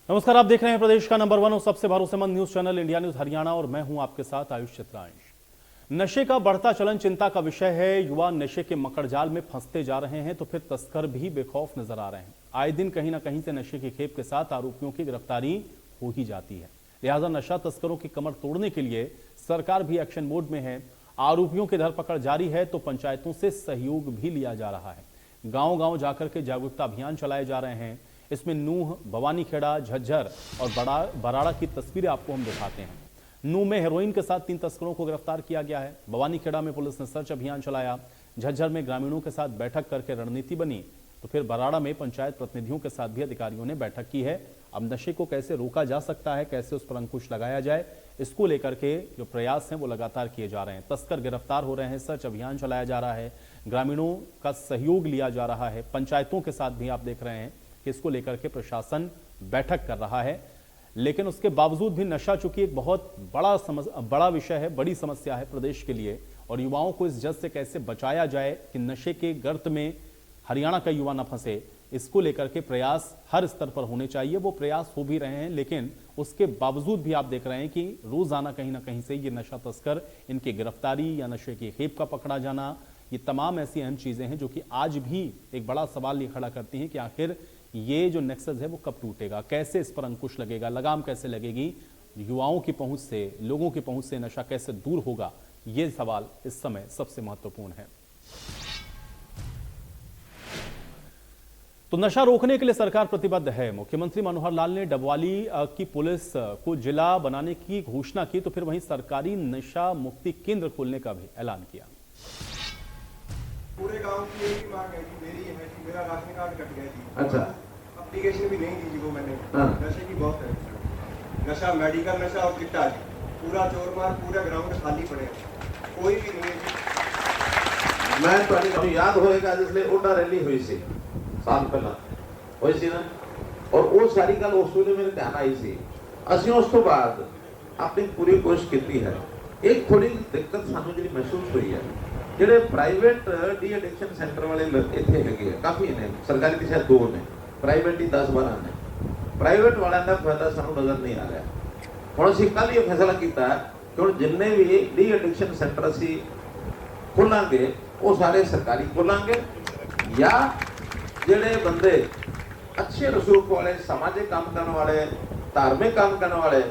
नमस्कार, आप देख रहे हैं प्रदेश का नंबर 1 और सबसे भरोसेमंद news channel India news Haryana और मैं हूं आपके साथ आयुष चित्रांश। नशे का बढ़ता चलन चिंता का विषय है। युवा नशे के मकड़जाल में फंसते जा रहे हैं तो फिर तस्कर भी बेखौफ नजर आ रहे हैं। आए दिन कहीं ना कहीं से नशे की खेप के साथ आरोपियों की गिरफ्तारी हो ही जाती है। लिहाजा नशा तस्करों की कमर तोड़ने के लिए सरकार भी एक्शन मोड में है। आरोपियों की धरपकड़ जारी है तो पंचायतों से सहयोग भी लिया जा रहा है। गांव गांव जाकर के जागरूकता अभियान चलाए जा रहे हैं। इसमें नूह, भवानीखेड़ा, झज्जर और बराड़ा की तस्वीरें आपको हम दिखाते हैं। नूह में हेरोइन के साथ 3 तस्करों को गिरफ्तार किया गया है। भवानीखेड़ा में पुलिस ने सर्च अभियान चलाया। झज्जर में ग्रामीणों के साथ बैठक करके रणनीति बनी। तो फिर बराड़ा में पंचायत प्रतिनिधियों के साथ भी अधिकारियों ने बैठक की है। अब नशे को कैसे रोका जा सकता है, कैसे उस पर अंकुश लगाया जाए, इसको लेकर के जो प्रयास हैं वो लगातार किए जा रहे हैं। तस्कर गिरफ्तार हो रहे हैं, सर्च अभियान चलाया जा रहा है, ग्रामीणों का सहयोग लिया जा रहा है। पंचायतों के साथ भी आप देख रहे हैं कि इसको लेकर के प्रशासन बैठक कर रहा है। लेकिन उसके बावजूद भी नशा चूंकि एक बहुत बड़ा विषय है, बड़ी समस्या है प्रदेश के लिए, और युवाओं को इस जद से कैसे बचाया जाए कि नशे के गर्त में हरियाणा का युवा न फंसे, इसको लेकर के प्रयास हर स्तर पर होने चाहिए। वो प्रयास हो भी रहे हैं, लेकिन उसके बावजूद भी आप देख रहे हैं कि रोजाना कहीं ना कहीं से ये नशा तस्कर, इनकी गिरफ्तारी या नशे की खेप का पकड़ा जाना, ये तमाम ऐसी अहम चीजें हैं जो कि आज भी एक बड़ा सवाल ये खड़ा करती हैं कि आखिर ये जो नेक्सस है वो कब टूटेगा, कैसे इस पर अंकुश लगेगा, लगाम कैसे लगेगी, युवाओं की पहुंच से, लोगों की पहुंच से नशा कैसे दूर होगा, ये सवाल इस समय सबसे महत्वपूर्ण है। तो नशा रोकने के लिए सरकार प्रतिबद्ध है। मुख्यमंत्री मनोहर लाल ने डबवाली की पुलिस को जिला बनाने की घोषणा की, तो फिर वहीं सरकारी नशा मुक्ति केंद्र खोलने का भी ऐलान किया। पूरे गांव की एक ही मांग है कि मेरी है कि मेरा राशन कार्ड कट गया थी। अच्छा, एप्लीकेशन भी नहीं दी थी वो मैंने। नशे की बहुत है, नशा, मेडिकल नशा और चिट्टा जी, पूरा चोर मार, पूरे ग्राउंड खाली पड़े हैं, कोई भी नहीं है। मैं तो याद होएगा जिसले ओडा रैली हुई सी साल पहला होई सी ना, और वो सारी गल उस वे मेरे ध्यान आई सी। ਅਸੀਂ ਉਸ ਤੋਂ ਬਾਅਦ ਆਪਣੀ ਪੂਰੀ ਕੋਸ਼ਿਸ਼ ਕੀਤੀ ਹੈ। एक थोड़ी दिक्कत सानू जी महसूस हुई है, ਜਿਹੜੇ ਪ੍ਰਾਈਵੇਟ ਡੀ ਐਡਿਕਸ਼ਨ ਸੈਂਟਰ ਵਾਲੇ ਇੱਥੇ ਹੈਗੇ ਆ, ਕਾਫੀ ਨੇ, ਸਰਕਾਰੀ ਦੀ ਸ਼ਾਇਦ 2 ਨੇ, ਪ੍ਰਾਈਵੇਟ ਦੀ 10-12 ਨੇ। ਪ੍ਰਾਈਵੇਟ ਵਾਲਿਆਂ ਦਾ ਫਾਇਦਾ ਸਾਨੂੰ ਨਜ਼ਰ ਨਹੀਂ ਆ ਰਿਹਾ। ਹੁਣ ਅਸੀਂ ਕੱਲ ਹੀ ਫੈਸਲਾ ਕੀਤਾ ਕਿ ਹੁਣ ਜਿੰਨੇ ਵੀ ਡੀ ਐਡਿਕਸ਼ਨ ਸੈਂਟਰ ਅਸੀਂ ਖੋਲਾਂਗੇ ਉਹ ਸਾਰੇ ਸਰਕਾਰੀ ਖੋਲਾਂਗੇ, ਜਾਂ ਜਿਹੜੇ ਬੰਦੇ अच्छे रसूख वाले, सामाजिक काम करने वाले, धार्मिक काम करने वाले,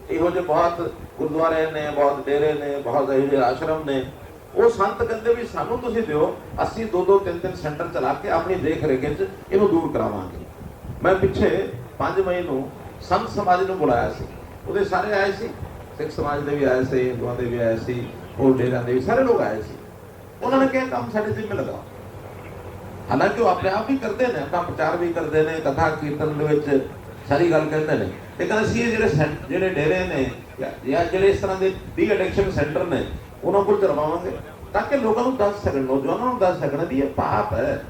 ਇਹੋ ਜਿਹੇ ਬਹੁਤ ਗੁਰਦੁਆਰੇ ਨੇ, ਬਹੁਤ ਡੇਰੇ ਨੇ, ਬਹੁਤ ਇਹੋ ਜਿਹੇ ਆਸ਼ਰਮ ਨੇ, ਉਹ ਸੰਤ ਕਹਿੰਦੇ ਵੀ ਸਾਨੂੰ ਤੁਸੀਂ ਦਿਓ, ਅਸੀਂ 2-2, 3-3 ਸੈਂਟਰ ਚਲਾ ਕੇ ਆਪਣੀ ਦੇਖ ਰੇਖ ਵਿੱਚ ਇਹਨੂੰ ਦੂਰ ਕਰਾਵਾਂਗੇ। ਮੈਂ ਪਿੱਛੇ 5 ਮਈ ਨੂੰ ਸੰਤ ਸਮਾਜ ਨੂੰ ਬੁਲਾਇਆ ਸੀ, ਉਹਦੇ ਸਾਰੇ ਆਏ ਸੀ, ਸਿੱਖ ਸਮਾਜ ਦੇ ਵੀ ਆਏ ਸੀ, ਹਿੰਦੂਆਂ ਦੇ ਵੀ ਆਏ ਸੀ, ਹੋਰ ਡੇਰਿਆਂ ਦੇ ਵੀ ਸਾਰੇ ਲੋਕ ਆਏ ਸੀ। ਉਹਨਾਂ ਨੇ ਕਿਹਾ ਕੰਮ ਸਾਡੇ ਜ਼ਿੰਮੇ ਲਗਾਓ। ਹਾਲਾਂਕਿ ਉਹ ਆਪਣੇ ਆਪ ਵੀ ਕਰਦੇ ਨੇ, ਆਪਣਾ ਪ੍ਰਚਾਰ ਵੀ ਕਰਦੇ ਨੇ, ਕਥਾ ਕੀਰਤਨ ਦੇ ਵਿੱਚ ਸਾਰੀ ਗੱਲ ਕਹਿੰਦੇ ਨੇ, ਲੇਕਿਨ ਅਸੀਂ ਇਹ ਜਿਹੜੇ ਡੇਰੇ ਨੇ ਜਾਂ ਜਿਹੜੇ ਇਸ ਤਰ੍ਹਾਂ ਦੇ ਡੀ ਐਡਿਕਸ਼ਨ ਸੈਂਟਰ ਨੇ ਉਹਨਾਂ ਕੋਲ ਕਰਵਾਵਾਂਗੇ, ਤਾਂ ਕਿ ਲੋਕਾਂ ਨੂੰ ਦੱਸ ਸਕਣ, ਨੌਜਵਾਨਾਂ ਨੂੰ ਦੱਸ ਸਕਣ ਵੀ ਇਹ ਪਾਪ ਹੈ,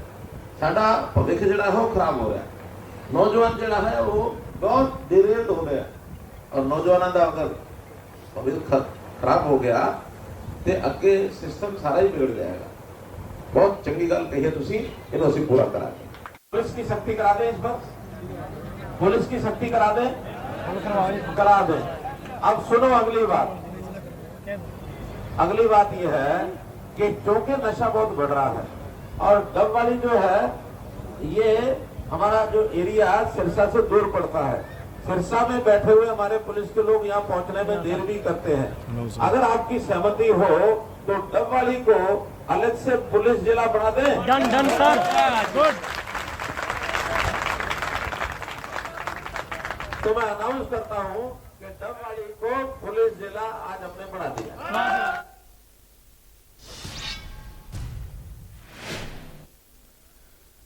ਸਾਡਾ ਭਵਿੱਖ ਜਿਹੜਾ ਹੈ ਉਹ ਖਰਾਬ ਹੋ ਰਿਹਾ। ਨੌਜਵਾਨ ਜਿਹੜਾ ਹੈ ਉਹ ਬਹੁਤ ਡਿਰੇਟ ਹੋ ਰਿਹਾ, ਔਰ ਨੌਜਵਾਨਾਂ ਦਾ ਅਗਰ ਭਵਿੱਖ ਖਰਾਬ ਹੋ ਗਿਆ ਤੇ ਅੱਗੇ ਸਿਸਟਮ ਸਾਰਾ ਹੀ ਵਿਗੜ ਜਾਏਗਾ। बहुत चंगी गल कही है तुसी, इन्हों असीं पूरा करा दें। पुलिस की सख्ती करा दें, इस वक्त पुलिस की सख्ती करा दें, करा दें। अब सुनो अगली बात यह है कि चूंकि नशा बहुत बढ़ रहा है और डब वाली जो है ये हमारा जो एरिया सिरसा से दूर पड़ता है, सिरसा में बैठे हुए हमारे पुलिस के लोग यहाँ पहुंचने में देर भी करते हैं। अगर आपकी सहमति हो तो डब वाली को अलग से पुलिस जिला बना दे। Done sir, good. तो मैं अनाउंस करता हूं कि डबवाली को पुलिस जिला आज हमने बना दिया।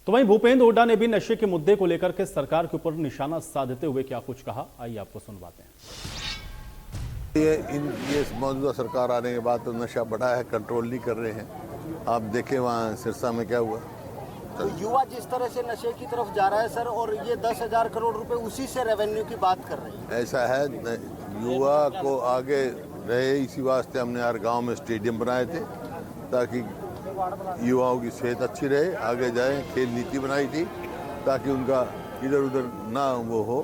तो वहीं भूपेंद्र हुड्डा ने भी नशे के मुद्दे को लेकर के सरकार के ऊपर निशाना साधते हुए क्या कुछ कहा, आइए आपको सुनवाते हैं। ये मौजूदा सरकार आने के बाद तो नशा बढ़ा है, कंट्रोल नहीं कर रहे हैं। आप देखें वहाँ सिरसा में क्या हुआ। तो युवा जिस तरह से नशे की तरफ जा रहा है सर, और ये 10,000 करोड़ रुपए उसी से रेवेन्यू की बात कर रही है। ऐसा है, युवा को आगे रहे, इसी वास्ते हमने हर गांव में स्टेडियम बनाए थे ताकि युवाओं की सेहत अच्छी रहे, आगे जाए। खेल नीति बनाई थी ताकि उनका इधर उधर ना वो हो,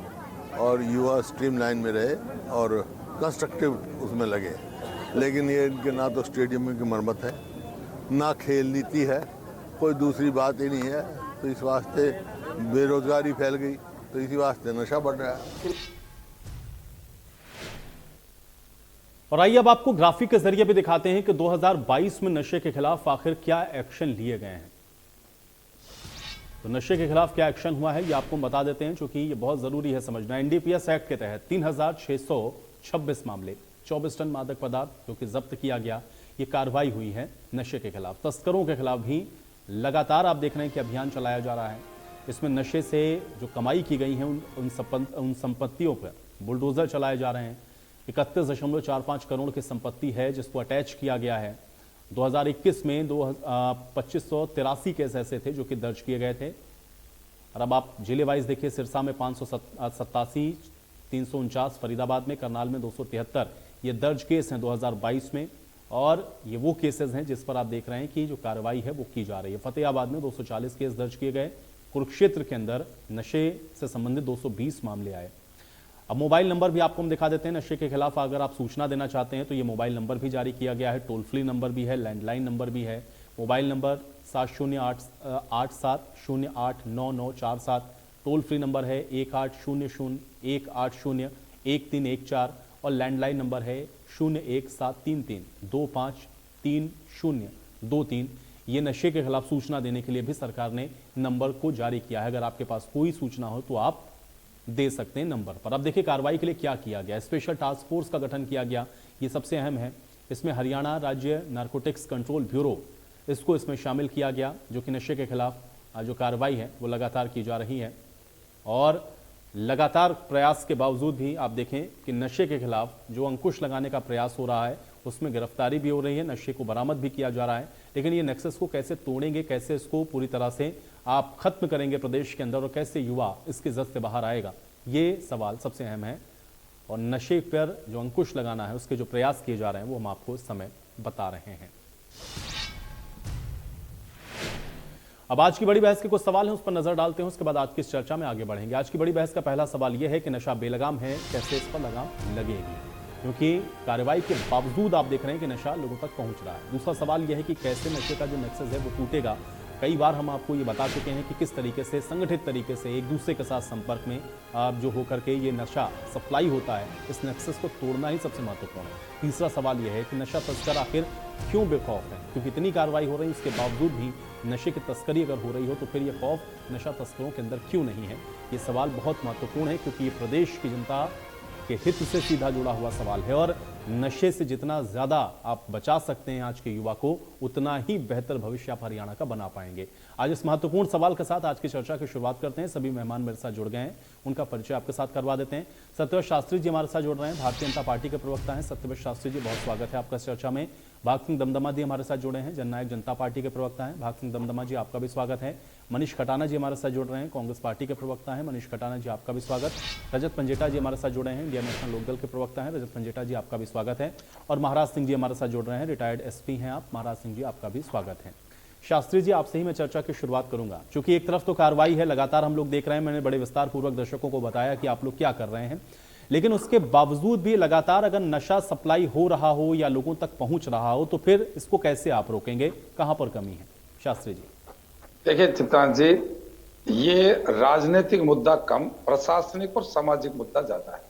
और युवा स्ट्रीमलाइन में रहे और कंस्ट्रक्टिव उसमें लगे। लेकिन ये इनके ना तो स्टेडियम की मरम्मत है, ना खेल नीति है, कोई दूसरी बात ही नहीं है। तो इस वास्ते बेरोजगारी फैल गई, तो इसी वास्ते नशा बढ़ रहा है। और आइए अब आपको ग्राफिक के जरिए भी दिखाते हैं कि 2022 में नशे के खिलाफ आखिर क्या एक्शन लिए गए हैं। तो नशे के खिलाफ क्या एक्शन हुआ है ये आपको बता देते हैं, क्योंकि ये बहुत जरूरी है समझना। एनडीपीएस एक्ट के तहत 3626 मामले, 24 टन मादक पदार्थ जो कि जब्त किया गया, ये कार्रवाई हुई है नशे के खिलाफ। तस्करों के खिलाफ भी लगातार आप देख रहे हैं कि अभियान चलाया जा रहा है। इसमें नशे से जो कमाई की गई है उन संपत्तियों पर बुलडोजर चलाए जा रहे हैं। 31.45 करोड़ की संपत्ति है जिसको अटैच किया गया है। 2021 में 2583 केस ऐसे थे जो कि दर्ज किए गए थे। और अब आप जिले वाइज देखिए, सिरसा में 587, 349, फरीदाबाद में, करनाल में 273 ये दर्ज केस हैं 2022 में। और ये वो केसेस हैं जिस पर आप देख रहे हैं कि जो कार्रवाई है वो की जा रही है। फतेहाबाद में 240 केस दर्ज किए गए। कुरुक्षेत्र के अंदर नशे से संबंधित 220 मामले आए। अब मोबाइल नंबर भी आपको हम दिखा देते हैं। नशे के खिलाफ अगर आप सूचना देना चाहते हैं तो ये मोबाइल नंबर भी जारी किया गया है, टोल फ्री नंबर भी है, लैंडलाइन नंबर भी है। Mobile number 7087089947, toll free number है 180018011314 और लैंडलाइन नंबर है 01733253023। ये नशे के खिलाफ सूचना देने के लिए भी सरकार ने नंबर को जारी किया है। अगर आपके पास कोई सूचना हो तो आप दे सकते हैं नंबर पर। अब देखिए कार्रवाई के लिए क्या किया गया। स्पेशल टास्क फोर्स का गठन किया गया, ये सबसे अहम है। इसमें हरियाणा राज्य नारकोटिक्स कंट्रोल ब्यूरो इसको इसमें शामिल किया गया, जो कि नशे के खिलाफ जो कार्रवाई है वो लगातार की जा रही है। और लगातार प्रयास के बावजूद भी आप देखें कि नशे के खिलाफ जो अंकुश लगाने का प्रयास हो रहा है उसमें गिरफ्तारी भी हो रही है, नशे को बरामद भी किया जा रहा है। लेकिन ये नेक्सस को कैसे तोड़ेंगे, कैसे इसको पूरी तरह से आप खत्म करेंगे प्रदेश के अंदर और कैसे युवा इसके जद से बाहर आएगा, ये सवाल सबसे अहम है। और नशे पर जो अंकुश लगाना है उसके जो प्रयास किए जा रहे हैं वो हम आपको इस समय बता रहे हैं। अब आज की बड़ी बहस के कुछ सवाल हैं, उस पर नजर डालते हैं, उसके बाद आज की इस चर्चा में आगे बढ़ेंगे। आज की बड़ी बहस का पहला सवाल यह है कि नशा बेलगाम है, कैसे इस पर लगाम लगेगी, क्योंकि कार्रवाई के बावजूद आप देख रहे हैं कि नशा लोगों तक पहुंच रहा है। दूसरा सवाल यह है कि कैसे नशे का जो नेक्सस है वो टूटेगा। कई बार हम आपको ये बता चुके हैं कि किस तरीके से संगठित तरीके से एक दूसरे के साथ संपर्क में जो होकर के ये नशा सप्लाई होता है, इस नेक्सस को तोड़ना ही सबसे महत्वपूर्ण है। तीसरा सवाल यह है कि नशा तस्कर आखिर क्यों बेखौफ है, क्योंकि इतनी कार्रवाई हो रही है उसके बावजूद भी नशे की तस्करी अगर हो रही हो तो फिर ये खौफ नशा तस्करों के अंदर क्यों नहीं है। ये सवाल बहुत महत्वपूर्ण है, क्योंकि ये प्रदेश की जनता के हित से सीधा जुड़ा हुआ सवाल है। और नशे से जितना ज्यादा आप बचा सकते हैं आज के युवा को, उतना ही बेहतर भविष्य आप हरियाणा का बना पाएंगे। आज इस महत्वपूर्ण सवाल के साथ आज की चर्चा की शुरुआत करते हैं। सभी मेहमान मेरे साथ जुड़ गए हैं, उनका परिचय आपके साथ करवा देते हैं। सत्यव्रत शास्त्री जी हमारे साथ जुड़ रहे हैं, भारतीय जनता पार्टी के प्रवक्ता हैं। सत्यव्रत शास्त्री जी, बहुत स्वागत है आपका इस चर्चा में। भाग सिंह दमदमा जी हमारे साथ जुड़े हैं, जननायक जनता पार्टी के प्रवक्ता हैं। भाग सिंह दमदमा जी, आपका भी स्वागत है। मनीष खटाना जी हमारे साथ जुड़ रहे हैं, कांग्रेस पार्टी के प्रवक्ता हैं। मनीष खटाना जी, आपका भी स्वागत। रजत पंजेटा जी हमारे साथ जुड़े हैं, इंडियन नेशनल लोकदल के प्रवक्ता हैं। रजत पंजेटा जी, आपका भी स्वागत है। और महाराज सिंह जी हमारे साथ जुड़ रहे हैं, रिटायर्ड एसपी हैं आप। महाराज सिंह जी, आपका भी स्वागत है। शास्त्री जी, आपसे ही मैं चर्चा की शुरुआत करूंगा, क्योंकि एक तरफ तो कार्रवाई है, लगातार हम लोग देख रहे हैं, मैंने बड़े विस्तार पूर्वक दर्शकों को बताया कि आप लोग क्या कर रहे हैं, लेकिन उसके बावजूद भी लगातार अगर नशा सप्लाई हो रहा हो या लोगों तक पहुंच रहा हो तो फिर इसको कैसे आप रोकेंगे, कहां पर कमी है? शास्त्री जी। देखिए चित्रांश जी, ये राजनीतिक मुद्दा कम, प्रशासनिक और सामाजिक मुद्दा ज्यादा है।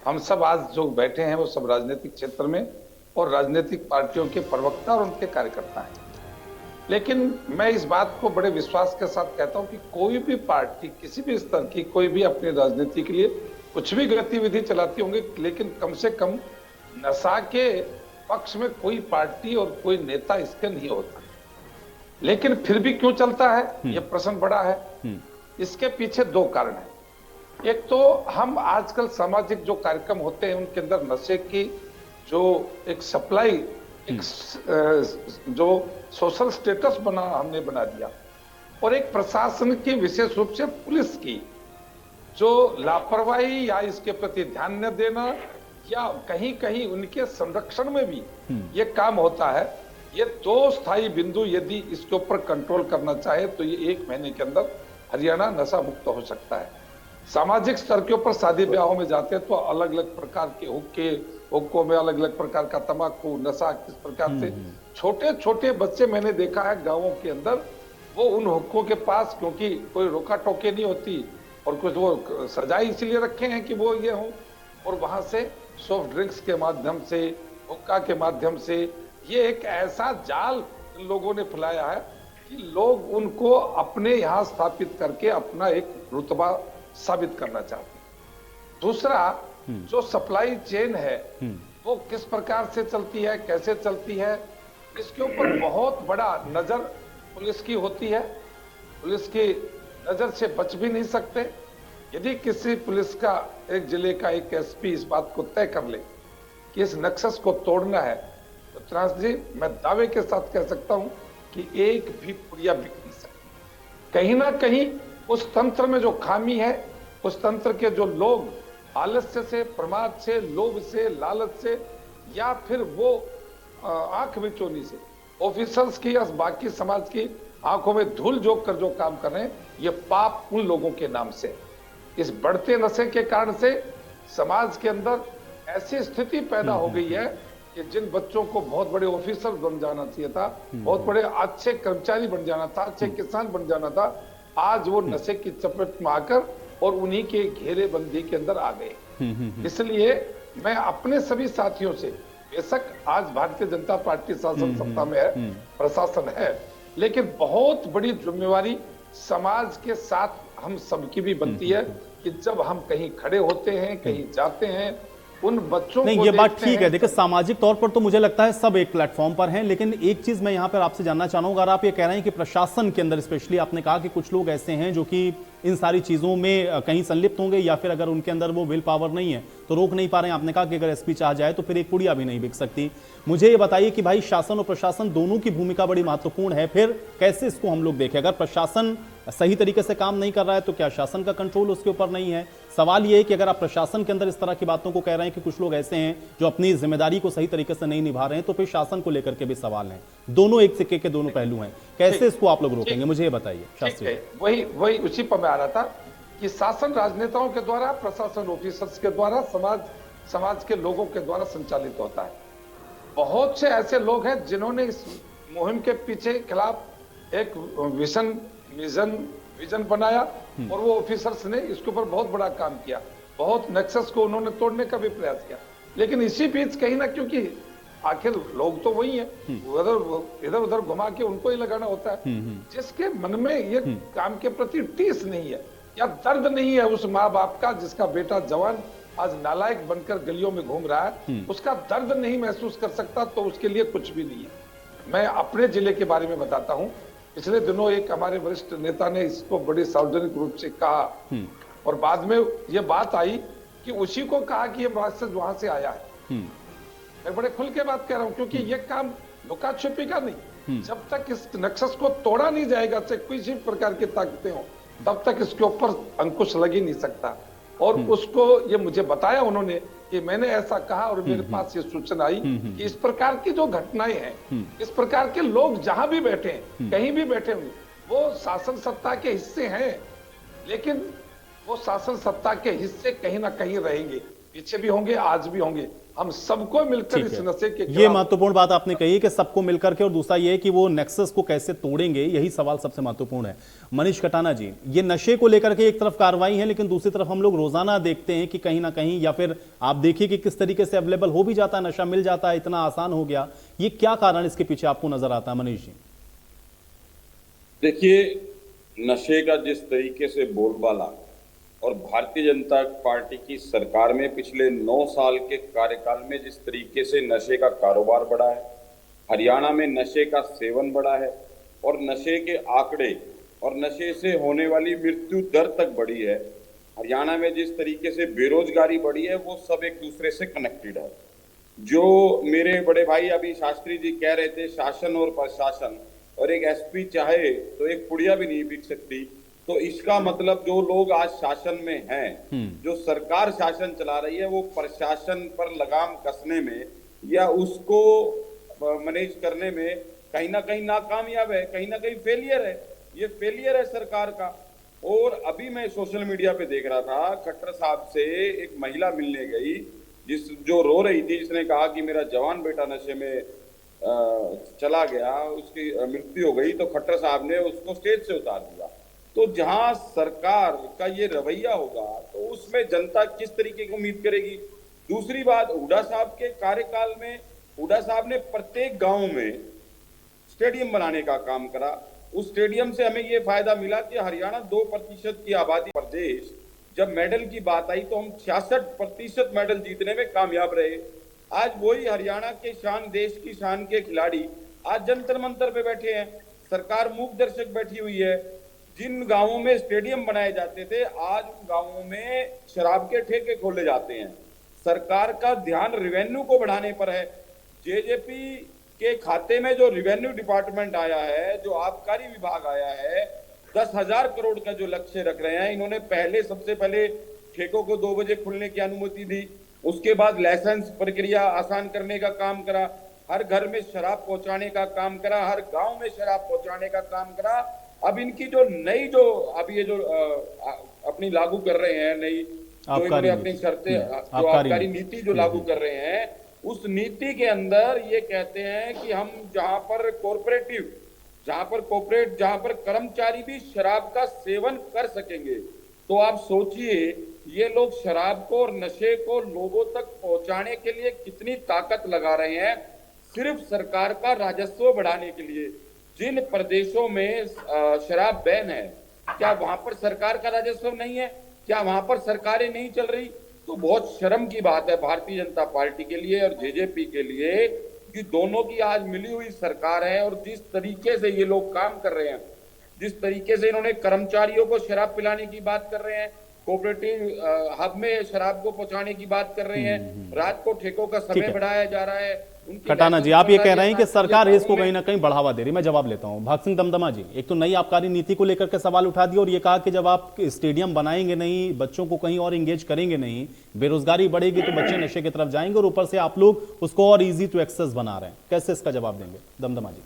हम सब आज जो बैठे हैं वो सब राजनीतिक क्षेत्र में और राजनीतिक पार्टियों के प्रवक्ता और उनके कार्यकर्ता हैं। लेकिन मैं इस बात को बड़े विश्वास के साथ कहता हूं कि कोई भी पार्टी किसी भी स्तर की, कोई भी अपनी राजनीति के लिए कुछ भी गतिविधि चलाती होंगे, लेकिन कम से कम नशा के पक्ष में कोई पार्टी और कोई नेता इसके नहीं होता। लेकिन फिर भी क्यों चलता है, यह प्रश्न बड़ा है। इसके पीछे दो कारण हैं। एक तो हम आजकल सामाजिक जो कार्यक्रम होते हैं उनके अंदर नशे की जो एक सप्लाई, एक जो सोशल स्टेटस हमने बना दिया, और एक प्रशासन की विशेष रूप से पुलिस की जो लापरवाही या इसके प्रति ध्यान न देना या कहीं कहीं उनके संरक्षण में भी ये काम होता है। ये दो स्थायी बिंदु यदि इसके ऊपर कंट्रोल करना चाहे तो ये 1 महीने के अंदर हरियाणा नशा मुक्त हो सकता है। सामाजिक स्तर के ऊपर शादी ब्याहों में जाते हैं तो अलग अलग प्रकार के हुक्कों में अलग अलग प्रकार का तंबाकू नशा किस प्रकार से छोटे छोटे बच्चे मैंने देखा है गांवों के अंदर, वो उन हुक्कों के पास, क्योंकि कोई रोका टोके नहीं होती और कुछ वो सजाई इसलिए रखे हैं कि वो ये हों, और वहां से सॉफ्ट ड्रिंक्स के माध्यम से, हुक्का के माध्यम से ये एक ऐसा जाल लोगों ने फैलाया है कि लोग उनको अपने यहाँ स्थापित करके अपना एक रुतबा साबित करना चाहते हैं। दूसरा, जो सप्लाई चेन है वो किस प्रकार से चलती है, कैसे चलती है, इसके ऊपर बहुत बड़ा नजर पुलिस की होती है। पुलिस की नजर से बच भी नहीं सकते। यदि किसी पुलिस का, एक जिले का एक एसपी इस बात को तय कर ले कि इस नक्सस को तोड़ना है, तो त्रास जी मैं दावे के साथ कह सकता हूं कि एक भी पुड़िया बिक नहीं सकती। कहीं ना कहीं उस तंत्र में जो खामी है, उस तंत्र के जो लोग आलस्य से, प्रमाद से, लोभ से, लालच से, या फिर वो आंख मिचौनी से ऑफिसर्स की या बाकी समाज की आंखों में धूल झोंक कर जो काम कर रहे हैं, ये पाप उन लोगों के नाम से। इस बढ़ते नशे के कारण से समाज के अंदर ऐसी स्थिति पैदा हो गई है कि जिन बच्चों को बहुत बड़े ऑफिसर बन जाना चाहिए था, बहुत बड़े अच्छे कर्मचारी बन जाना था, अच्छे किसान बन जाना था, आज वो नशे की चपेट में आकर और उन्हीं के घेरेबंदी के अंदर आ गए। इसलिए मैं अपने सभी साथियों से, बेशक आज भारतीय जनता पार्टी शासन सत्ता में है, प्रशासन है, लेकिन बहुत बड़ी जिम्मेवारी समाज के साथ हम सबकी भी बनती है कि जब हम कहीं खड़े होते हैं, कहीं जाते हैं, उन बच्चों नहीं, को ये बात ठीक है। हैं। देखिए, सामाजिक तौर पर तो मुझे लगता है सब एक प्लेटफॉर्म पर हैं, लेकिन एक चीज मैं यहां पर आपसे जानना चाहूंगा। अगर आप ये कह रहे हैं कि प्रशासन के अंदर स्पेशली आपने कहा कि कुछ लोग ऐसे हैं जो कि इन सारी चीजों में कहीं संलिप्त होंगे, या फिर अगर उनके अंदर वो विल पावर नहीं है तो रोक नहीं पा रहे हैं। आपने कहा कि अगर एसपी चाह जाए तो फिर एक पुड़िया भी नहीं बिक सकती। मुझे ये बताइए कि भाई शासन और प्रशासन दोनों की भूमिका बड़ी महत्वपूर्ण है, फिर कैसे इसको हम लोग देखें? अगर प्रशासन सही तरीके से काम नहीं कर रहा है तो क्या शासन का कंट्रोल उसके ऊपर नहीं है? सवाल ये है कि अगर आप प्रशासन के अंदर इस तरह की बातों को कह रहे हैं कि कुछ लोग ऐसे हैं जो अपनी जिम्मेदारी को सही तरीके से नहीं निभा रहे हैं, तो फिर शासन को लेकर के भी सवाल हैं। दोनों एक सिक्के के दोनों पहलू हैं, कैसे इसको आप लोग रोकेंगे? मुझे ये बताइए शास्त्री। वही उसी पर मैं आ रहा था कि शासन राजनेताओं के द्वारा, प्रशासन ऑफिसर्स के द्वारा, समाज के लोगों के द्वारा संचालित होता है। बहुत से ऐसे लोग हैं जिन्होंने इस मुहिम के पीछे खिलाफ एक विजन बनाया और वो ऑफिसर्स ने इसके ऊपर बहुत बड़ा काम किया, बहुत नक्सस को उन्होंने तोड़ने का भी प्रयास किया। लेकिन इसी बीच कहीं ना, क्योंकि आखिर लोग तो वही हैं, इधर उधर घुमा के उनको ही लगाना होता है। जिसके मन में ये काम के प्रति टीस नहीं है या दर्द नहीं है, उस माँ बाप का जिसका बेटा जवान आज नालायक बनकर गलियों में घूम रहा है, उसका दर्द नहीं महसूस कर सकता, तो उसके लिए कुछ भी नहीं है। मैं अपने जिले के बारे में बताता हूं। पिछले दिनों एक हमारे वरिष्ठ नेता ने इसको बड़े सार्वजनिक रूप से कहा और बाद में यह बात आई कि उसी को कहा कि ये मैसेज वहां से आया है। मैं बड़े खुल के बात कह रहा हूं, क्योंकि ये काम लुका छुपी का नहीं। जब तक इस नक्सस को तोड़ा नहीं जाएगा, चाहे किसी प्रकार की ताकतें हो, तब तक इसके ऊपर अंकुश लग ही नहीं सकता। और उसको ये मुझे बताया उन्होंने कि मैंने ऐसा कहा और मेरे पास ये सूचना आई कि इस प्रकार की जो घटनाएं हैं, इस प्रकार के लोग जहां भी बैठे हैं, कहीं भी बैठे हुए, वो शासन सत्ता के हिस्से हैं, लेकिन वो शासन सत्ता के हिस्से कहीं ना कहीं रहेंगे, पीछे भी होंगे, आज भी होंगे। हम सबको मिलकर इस नशे के ये महत्वपूर्ण बात आपने कही कि सबको मिलकर के, और दूसरा ये है कि वो नेक्सस को कैसे तोड़ेंगे, यही सवाल सबसे महत्वपूर्ण है। मनीष कटाना जी, ये नशे को लेकर के एक तरफ कार्रवाई है, लेकिन दूसरी तरफ हम लोग रोजाना देखते हैं कि कहीं ना कहीं, या फिर आप देखिए कि किस तरीके से अवेलेबल हो भी जाता है, नशा मिल जाता है, इतना आसान हो गया। ये क्या कारण इसके पीछे आपको नजर आता है मनीष जी? देखिए, नशे का जिस तरीके से बोलबाला और भारतीय जनता पार्टी की सरकार में पिछले 9 साल के कार्यकाल में जिस तरीके से नशे का कारोबार बढ़ा है, हरियाणा में नशे का सेवन बढ़ा है और नशे के आंकड़े और नशे से होने वाली मृत्यु दर तक बढ़ी है, हरियाणा में जिस तरीके से बेरोजगारी बढ़ी है, वो सब एक दूसरे से कनेक्टेड है। जो मेरे बड़े भाई अभी शास्त्री जी कह रहे थे, शासन और प्रशासन, और एक एसपी चाहे तो एक पुड़िया भी नहीं बिक सकती, तो इसका मतलब जो लोग आज शासन में हैं, जो सरकार शासन चला रही है, वो प्रशासन पर लगाम कसने में या उसको मैनेज करने में कहीं ना कहीं नाकामयाब है, कहीं ना कहीं फेलियर है। ये फेलियर है सरकार का। और अभी मैं सोशल मीडिया पे देख रहा था, खट्टर साहब से एक महिला मिलने गई जो रो रही थी, जिसने कहा कि मेरा जवान बेटा नशे में चला गया, उसकी मृत्यु हो गई, तो खट्टर साहब ने उसको स्टेज से उतार दिया। तो जहां सरकार का ये रवैया होगा तो उसमें जनता किस तरीके की उम्मीद करेगी। दूसरी बात, हुड्डा साहब के कार्यकाल में हुड्डा साहब ने प्रत्येक गांव में स्टेडियम बनाने का काम करा। उस स्टेडियम से हमें ये फायदा मिला कि हरियाणा 2% की आबादी प्रदेश, जब मेडल की बात आई तो हम 66% मेडल जीतने में कामयाब रहे। आज वही हरियाणा के शान, देश की शान के खिलाड़ी आज जंतर मंतर पे बैठे हैं, सरकार मूक दर्शक बैठी हुई है। जिन गांवों में स्टेडियम बनाए जाते थे, आज उन गांवों में शराब के ठेके खोले जाते हैं। सरकार का ध्यान रेवेन्यू को बढ़ाने पर है। जेजेपी के खाते में जो रेवेन्यू डिपार्टमेंट आया है, जो आबकारी विभाग आया है, 10,000 करोड़ का जो लक्ष्य रख रहे हैं, इन्होंने सबसे पहले ठेकों को 2 बजे खुलने की अनुमति दी, उसके बाद लाइसेंस प्रक्रिया आसान करने का काम करा, हर घर में शराब पहुंचाने का काम करा, हर गांव में शराब पहुंचाने का काम करा। अब इनकी जो नई जो अब ये जो अपनी लागू कर रहे हैं, नई जो इन्होंने अपनी शर्तें जो आबकारी नीति जो लागू कर रहे हैं, उस नीति के अंदर ये कहते हैं कि हम जहां पर कर्मचारी भी शराब का सेवन कर सकेंगे। तो आप सोचिए, ये लोग शराब को और नशे को लोगों तक पहुंचाने के लिए कितनी ताकत लगा रहे हैं, सिर्फ सरकार का राजस्व बढ़ाने के लिए। जिन प्रदेशों में शराब बैन है, क्या वहां पर सरकार का राजस्व नहीं है? क्या वहां पर सरकारें नहीं चल रही? तो बहुत शर्म की बात है भारतीय जनता पार्टी के लिए और जेजेपी के लिए कि दोनों की आज मिली हुई सरकार है, और जिस तरीके से ये लोग काम कर रहे हैं, जिस तरीके से इन्होंने कर्मचारियों को शराब पिलाने की बात कर रहे हैं, कोऑपरेटिव हब में शराब को पहुंचाने की बात कर रहे हैं, रात को ठेकों का समय बढ़ाया जा रहा है। कटाना जी, आप ये कह रहे हैं कि सरकार इसको कहीं ना कहीं बढ़ावा दे रही है। मैं जवाब लेता हूं। भाग सिंह दमदमा जी, एक तो नई आबकारी नीति को लेकर के सवाल उठा दिया और ये कहा कि जब आप स्टेडियम बनाएंगे नहीं, बच्चों को कहीं और एंगेज करेंगे नहीं, बेरोजगारी बढ़ेगी तो बच्चे नशे की तरफ जाएंगे, और ऊपर से आप लोग उसको और इजी टू एक्सेस बना रहे हैं। कैसे इसका जवाब देंगे दमदमा जी?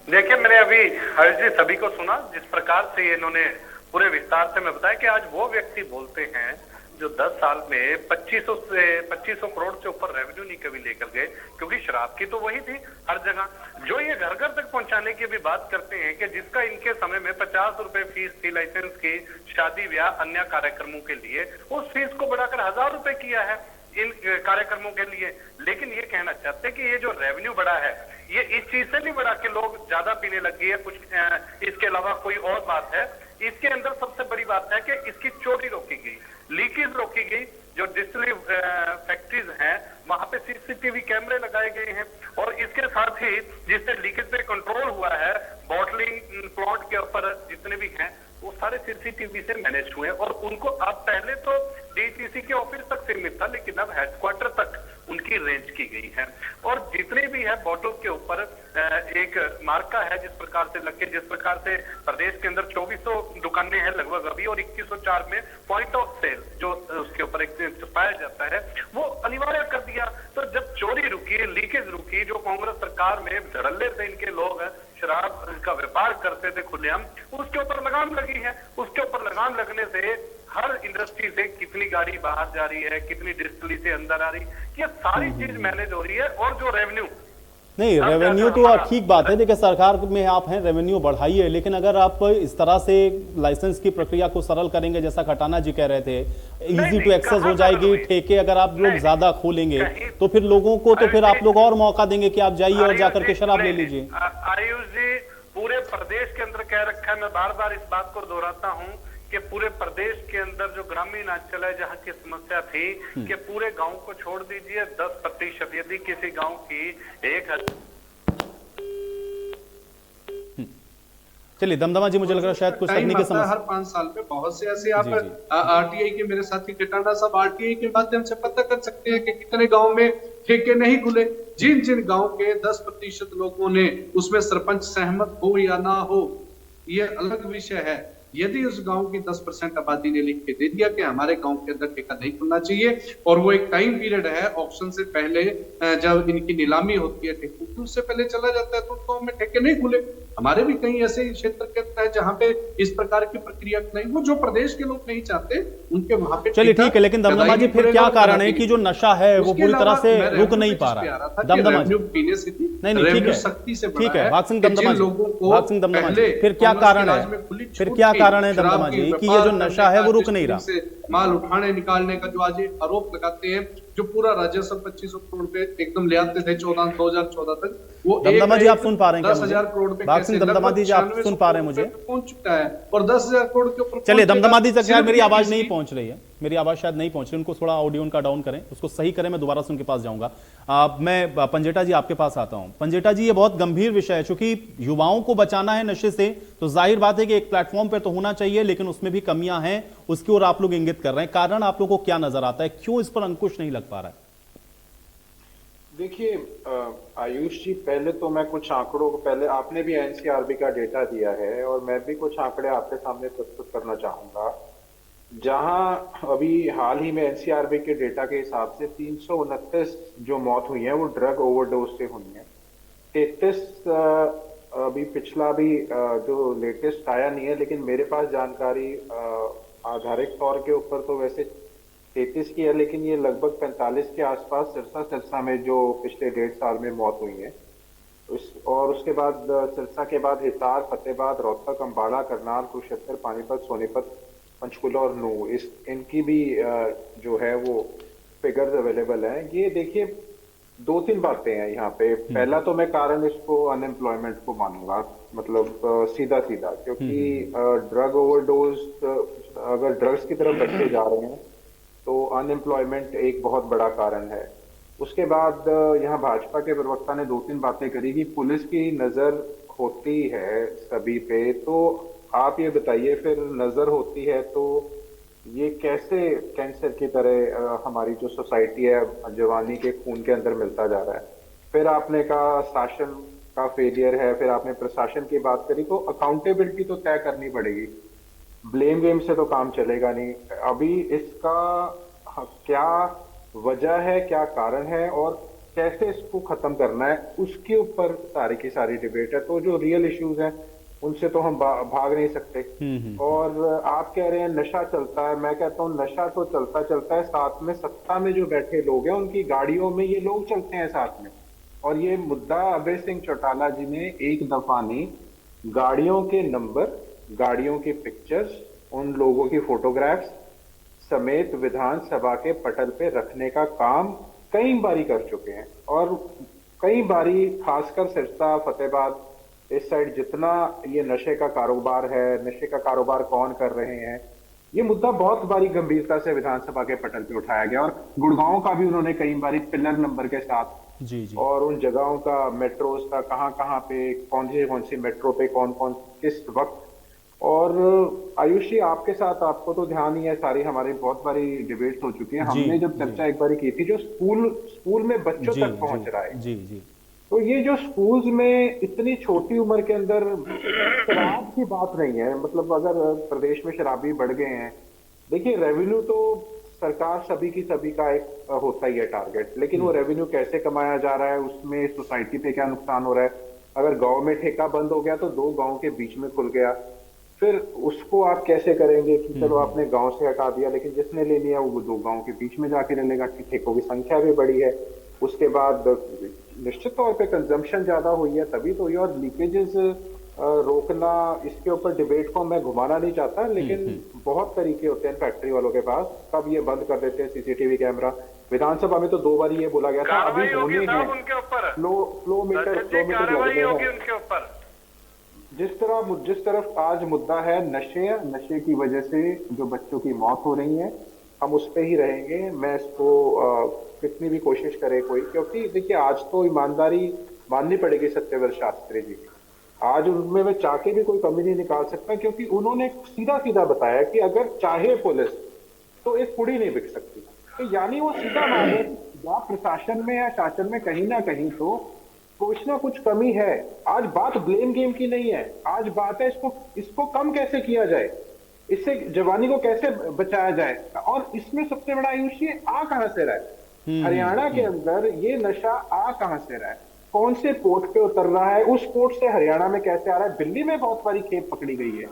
देखिए, मैंने अभी हर्ष जी सभी को सुना, जिस प्रकार से इन्होंने पूरे विस्तार से मैं बताया कि आज वो व्यक्ति बोलते हैं जो 10 साल में 2500 करोड़ से ऊपर रेवेन्यू नहीं कभी लेकर गए, क्योंकि शराब की तो वही थी हर जगह। जो ये घर घर तक पहुंचाने की भी बात करते हैं कि जिसका इनके समय में 50 रुपए फीस थी लाइसेंस की, शादी ब्याह अन्य कार्यक्रमों के लिए, उस फीस को बढ़ाकर 1000 रुपए किया है इन कार्यक्रमों के लिए। लेकिन ये कहना चाहते हैं कि ये जो रेवेन्यू बढ़ा है, ये इस चीज से नहीं बढ़ा कि लोग ज्यादा पीने लग गए, कुछ इसके अलावा कोई और बात है। इसके अंदर सबसे बड़ी बात है कि इसकी चोरी रोकी गई, लीकेज रोकी गई। जो डिस्टिलरी फैक्ट्रीज हैं वहां पे सीसीटीवी कैमरे लगाए गए हैं, और इसके साथ ही जिससे लीकेज पे कंट्रोल हुआ है, बॉटलिंग प्लांट के ऊपर जितने भी हैं वो सारे सीसीटीवी से मैनेज हुए, और उनको अब पहले तो डीटीसी के ऑफिस तक सीमित था, लेकिन अब हेडक्वार्टर तक उनकी रेंज की गई है। और जितने भी है बॉटल के ऊपर एक मार्का है, जिस प्रकार से लग के, जिस प्रकार से प्रदेश के अंदर 2400 दुकानें हैं लगभग अभी, और 2104 में पॉइंट ऑफ सेल जो उसके ऊपर एक पाया जाता है, वो अनिवार्य कर दिया। तो जब चोरी रुकी, लीकेज रुकी, जो कांग्रेस सरकार में धड़ल्ले से इनके लोग शराब का व्यापार करते थे खुलेआम, उसके ऊपर लगाम लगी है। उसके ऊपर लगाम लगने से हर इंडस्ट्री से कितनी गाड़ी बाहर जा रही है, कितनी डिस्टिलरी से अंदर आ रही, ये सारी चीज मैनेज हो रही है। और जो रेवेन्यू नहीं, रेवेन्यू तो ठीक बात है, देखिए सरकार में आप हैं, रेवेन्यू बढ़ाइए, लेकिन अगर आप इस तरह से लाइसेंस की प्रक्रिया को सरल करेंगे, जैसा खटाना जी कह रहे थे, इजी टू एक्सेस हो जाएगी, ठेके अगर आप लोग ज्यादा खोलेंगे तो फिर लोगों को तो फिर आप लोग और मौका देंगे कि आप जाइए और जाकर के शराब ले लीजिए। आयुष जी, पूरे प्रदेश के अंदर कह रखा है, मैं बार बार इस बात को दोहराता हूँ कि पूरे प्रदेश के अंदर जो ग्रामीण अंचल है, जहाँ की समस्या थी कि पूरे गांव को छोड़ दीजिए, 10% यदि किसी गांव की 1000। चलिए दमदमा जी, मुझे लग रहा है शायद कुछ तकनीकी समस्या हर 5 साल में बहुत से ऐसे आप आरटीआई के, मेरे साथी कटाना सब आरटीआई के माध्यम से पता कर सकते हैं कि कितने गांव में ठेके नहीं खुले। जिन जिन गांव के 10% लोगों ने उसमें सरपंच सहमत हो या ना हो, ये अलग विषय है। यदि उस गांव की 10% आबादी ने लिख के दे दिया कि हमारे गांव के अंदर ठेका नहीं खुलना चाहिए, और वो एक टाइम पीरियड है ऑक्शन से पहले, जब इनकी नीलामी होती है ठेकों की, उससे पहले चला जाता है, तो उस गांव में ठेके नहीं खुले। हमारे भी कई ऐसे क्षेत्र कहते हैं जहाँ पे इस प्रकार की प्रक्रिया नहीं, वो जो प्रदेश के लोग नहीं चाहते उनके वहां पे। चलिए ठीक है, लेकिन दमदमा जी फिर क्या कारण है कि जो नशा है वो पूरी तरह से रुक नहीं पा रहा है? दमदमा जी पीने से नहीं ठीक है, सख्ती से ठीक है भाग सिंह दमदमा जी, फिर क्या कारण है, फिर क्या कारण है दमदमा जी कि ये जो नशा है वो रुक नहीं रहा? माल उठाने निकालने का जो आज आरोप लगाते हैं, जो पूरा राजस्व 2500 करोड़ रुपए एकदम ले आते थे 2014 तक, वो दमदमा जी आप सुन पा रहे हैं? 10,000 करोड़ रुपए भाग सिंह दमदमा जी आप सुन पा रहे हैं मुझे? पहुंच चुका है और 10,000 करोड़ के ऊपर। चलिए दमदमा जी तक शायद मेरी आवाज नहीं पहुंच रही है, मेरी आवाज शायद नहीं पहुंच रही, उनको थोड़ा ऑडियो उनका डाउन करें, उसको सही करें, मैं दोबारा से उनके पास जाऊंगा। मैं पंजेटा जी आपके पास आता हूं। पंजेटा जी, ये बहुत गंभीर विषय है, चूंकि युवाओं को बचाना है नशे से, तो जाहिर बात है कि एक प्लेटफॉर्म पे तो होना चाहिए, लेकिन उसमें भी कमियां हैं, उसकी ओर आप लोग इंगित कर रहे हैं। कारण आप लोगों को क्या नजर आता है, क्यों इस पर अंकुश नहीं लग पा रहा है? देखिए आयुष जी, पहले तो मैं कुछ आंकड़ों को, पहले आपने भी एनसीआरबी का डेटा दिया है और मैं भी कुछ आंकड़े आपके सामने प्रस्तुत करना चाहूंगा। जहां अभी हाल ही में एनसीआरबी के डेटा के हिसाब से 329 जो मौत हुई है वो ड्रग ओवरडोज से हुई है। 33 अभी पिछला भी जो लेटेस्ट आया नहीं है, लेकिन मेरे पास जानकारी आधारित तौर के ऊपर तो वैसे 33 की है, लेकिन ये लगभग 45 के आसपास सिरसा में जो पिछले 1.5 साल में मौत हुई है। और उसके बाद सिरसा के बाद हिसार, फतेहाबाद, रोहतक, अम्बाड़ा, करनाल, कुरुक्षेत्र, पानीपत, सोनीपत, पंचकुला और नूह, इनकी भी जो है वो फिगर्स अवेलेबल हैं। ये देखिए 2-3 बातें हैं यहाँ पे। पहला तो मैं कारण इसको अनएम्प्लॉयमेंट को मानूंगा, मतलब सीधा क्योंकि ड्रग ओवरडोज, अगर ड्रग्स की तरफ बच्चे जा रहे हैं तो अनएम्प्लॉयमेंट एक बहुत बड़ा कारण है। उसके बाद यहाँ भाजपा के प्रवक्ता ने 2-3 बातें करी कि पुलिस की नजर होती है सभी पे, तो आप ये बताइए फिर नजर होती है तो ये कैसे कैंसर की तरह हमारी जो सोसाइटी है जवानी के खून के अंदर मिलता जा रहा है। फिर आपने कहा शासन का फेलियर है, फिर आपने प्रशासन की बात करी, तो अकाउंटेबिलिटी तो तय करनी पड़ेगी, ब्लेम गेम से तो काम चलेगा नहीं। अभी इसका क्या वजह है, क्या कारण है और कैसे इसको खत्म करना है, उसके ऊपर सारी की सारी डिबेट है। तो जो रियल इश्यूज हैं उनसे तो हम भाग नहीं सकते। और आप कह रहे हैं नशा चलता है, मैं कहता हूँ नशा तो चलता है, साथ में सत्ता में जो बैठे लोग हैं उनकी गाड़ियों में ये लोग चलते हैं साथ में। और ये मुद्दा अभय सिंह चौटाला जी ने एक दफा नहीं, गाड़ियों के नंबर, गाड़ियों की पिक्चर्स, उन लोगों की फोटोग्राफ्स समेत विधानसभा के पटल पे रखने का काम कई बारी कर चुके हैं। और कई बारी खासकर सिरसा, फतेहाबाद, इस साइड जितना ये नशे का कारोबार है, नशे का कारोबार कौन कर रहे हैं, ये मुद्दा बहुत बारी गंभीरता से विधानसभा के पटल पे उठाया गया। और गुड़गांव का भी उन्होंने कई बारी पिलर नंबर के साथ जी। और उन जगहों का, मेट्रोज का, कहाँ पे कौन सी मेट्रो पे कौन किस वक्त। और आयुष जी आपके साथ, आपको तो ध्यान ही है, सारी हमारी बहुत बारी डिबेट्स हो चुकी है। हमने जब चर्चा एक बारी की थी, जो स्कूल में बच्चों तक पहुंच रहा है, जी। तो ये जो स्कूल्स में इतनी छोटी उम्र के अंदर शराब की बात नहीं है, मतलब अगर प्रदेश में शराबी बढ़ गए हैं, देखिए रेवेन्यू तो सरकार सभी का एक होता ही है टारगेट, लेकिन वो रेवेन्यू कैसे कमाया जा रहा है, उसमें सोसाइटी पे क्या नुकसान हो रहा है। अगर गांव में ठेका बंद हो गया तो 2 गांव के बीच में खुल गया, फिर उसको आप कैसे करेंगे कि चलो आपने गांव से हटा दिया, लेकिन जिसने ले लिया वो 2 गांव के बीच में जाके रहने लगा, ठेकों की संख्या भी बढ़ी है। उसके बाद निश्चित तौर पे कंजम्पशन ज्यादा हुई है, तभी तो हुई। और लीकेजेस रोकना, इसके ऊपर डिबेट को मैं घुमाना नहीं चाहता, लेकिन बहुत तरीके होते हैं फैक्ट्री वालों के पास, कब ये बंद कर देते हैं सीसीटीवी कैमरा। विधानसभा में तो 2 बार ये बोला गया था, अभी होने हैं फ्लो मीटर उनके ऊपर। जिस तरफ आज मुद्दा है नशे की वजह से जो बच्चों की मौत हो रही है, हम उस पे ही रहेंगे। मैं इसको कितनी भी कोशिश करे कोई, क्योंकि देखिए आज तो ईमानदारी माननी पड़ेगी सत्यव्रत शास्त्री जी की। आज उनमें मैं चाह के भी कोई कमी नहीं निकाल सकता, क्योंकि उन्होंने सीधा बताया कि अगर चाहे पुलिस तो एक पुड़ी नहीं बिक सकती। तो यानी वो सीधा माने या प्रशासन में या शासन में कहीं ना कहीं तो कुछ ना कुछ कमी है। आज बात ब्लेम गेम की नहीं है, आज बात है इसको कम कैसे किया जाए, इससे जवानी को कैसे बचाया जाए। और इसमें सबसे बड़ा आयुष ये आ कहां से रहा है, हरियाणा के अंदर ये नशा आ कहां से रहा है। कौन से पोर्ट पे उतर रहा है, उस पोर्ट से हरियाणा में कैसे आ रहा है। दिल्ली में बहुत सारी खेप पकड़ी गई है,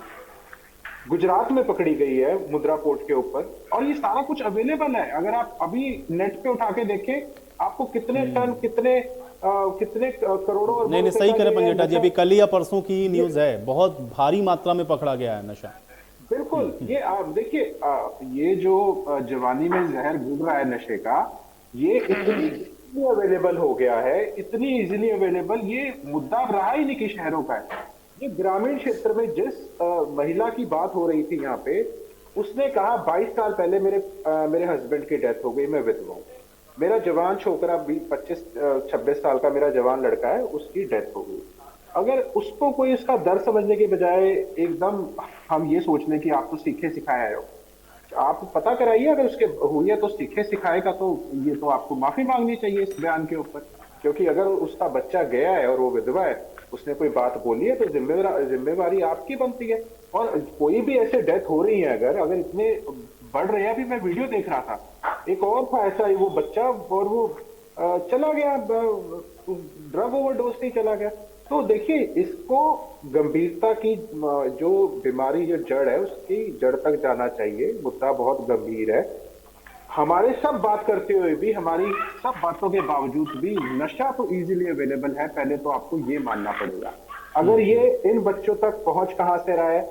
गुजरात में पकड़ी गई है मुद्रा पोर्ट के ऊपर, और ये सारा कुछ अवेलेबल है। अगर आप अभी नेट पे उठा के देखें, आपको कितने टन, कितने करोड़ों और नहीं सही करें पंजेटा जी, अभी कल या परसों की न्यूज है, बहुत भारी मात्रा में पकड़ा गया है नशा। बिल्कुल, ये आप देखिए, ये जो जवानी में जहर घूम रहा है नशे का, ये इतनी अवेलेबल हो गया है, इतनी इजीली अवेलेबल, ये मुद्दा रहा ही नहीं कि शहरों का है। ये ग्रामीण क्षेत्र में जिस महिला की बात हो रही थी यहाँ पे, उसने कहा 22 साल पहले मेरे हस्बैंड की डेथ हो गई, मैं विधवा हूँ। मेरा जवान छोकरा 25-26 साल का मेरा जवान लड़का है, उसकी डेथ हो गई। अगर उसको कोई इसका दर्द समझने के बजाय एकदम हम ये सोच लें कि आप तो सीखे सिखाए हो, आप पता कराइए, अगर उसके हुई है तो सीखे सिखाए का, तो ये तो आपको माफी मांगनी चाहिए इस बयान के ऊपर। क्योंकि अगर उसका बच्चा गया है और वो विधवा है, उसने कोई बात बोली है तो जिम्मेवारी आपकी बनती है। और कोई भी ऐसे डेथ हो रही है, अगर इतने बढ़ रहे हैं, अभी मैं वीडियो देख रहा था, एक और था ऐसा ही, वो बच्चा और वो चला गया, ड्रग ओवरडोज से चला गया। तो देखिए, इसको गंभीरता की जो बीमारी, जो जड़ है, उसकी जड़ तक जाना चाहिए। मुद्दा बहुत गंभीर है। हमारे सब बात करते हुए भी, हमारी सब बातों के बावजूद भी नशा तो इजीली अवेलेबल है, पहले तो आपको ये मानना पड़ेगा। अगर ये इन बच्चों तक पहुंच कहां से रहा है,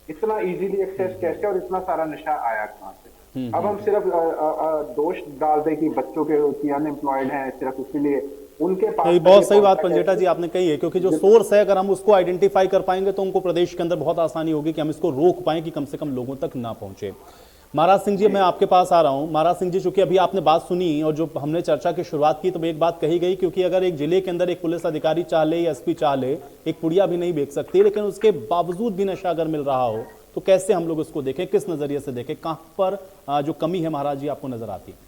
इतना इजीली एक्सेस कैसे, और इतना सारा नशा आया कहां से। अब हम सिर्फ दोष डाल दें कि बच्चों के अनएम्प्लॉयड हैं, सिर्फ इसीलिए उनके पास। तो बहुत सही बात पंजेटा जी आपने कही है, क्योंकि जो सोर्स है, अगर हम उसको आइडेंटिफाई कर पाएंगे तो उनको प्रदेश के अंदर बहुत आसानी होगी कि हम इसको रोक पाएं कि कम से कम लोगों तक ना पहुंचे। महाराज सिंह जी, मैं आपके पास आ रहा हूं। महाराज सिंह जी, चूंकि अभी आपने बात सुनी और जो हमने चर्चा की शुरुआत की, तो एक बात कही गई, क्योंकि अगर एक जिले के अंदर एक पुलिस अधिकारी चाह ले या एसपी चाह ले, एक पुड़िया भी नहीं बेच सकती, लेकिन उसके बावजूद भी नशा अगर मिल रहा हो, तो कैसे हम लोग इसको देखें, किस नजरिए से देखें, कहां पर जो कमी है महाराज जी आपको नजर आती है?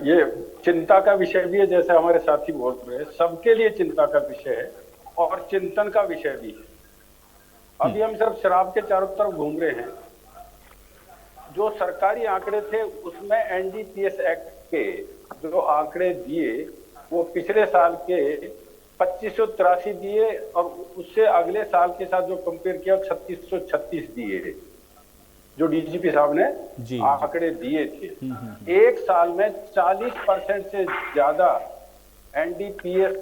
ये चिंता का विषय भी है, जैसे हमारे साथी बोल रहे हैं, सबके लिए चिंता का विषय है और चिंतन का विषय भी है। अभी हम सिर्फ शराब के चारों तरफ घूम रहे हैं। जो सरकारी आंकड़े थे, उसमें एनडीपीएस एक्ट के जो आंकड़े दिए, वो पिछले साल के 2583 दिए, और उससे अगले साल के साथ जो कंपेयर किया 3636 दिए, जो डीजीपी साहब ने आंकड़े दिए थे। एक साल में 40% से ज्यादा एनडीपीएस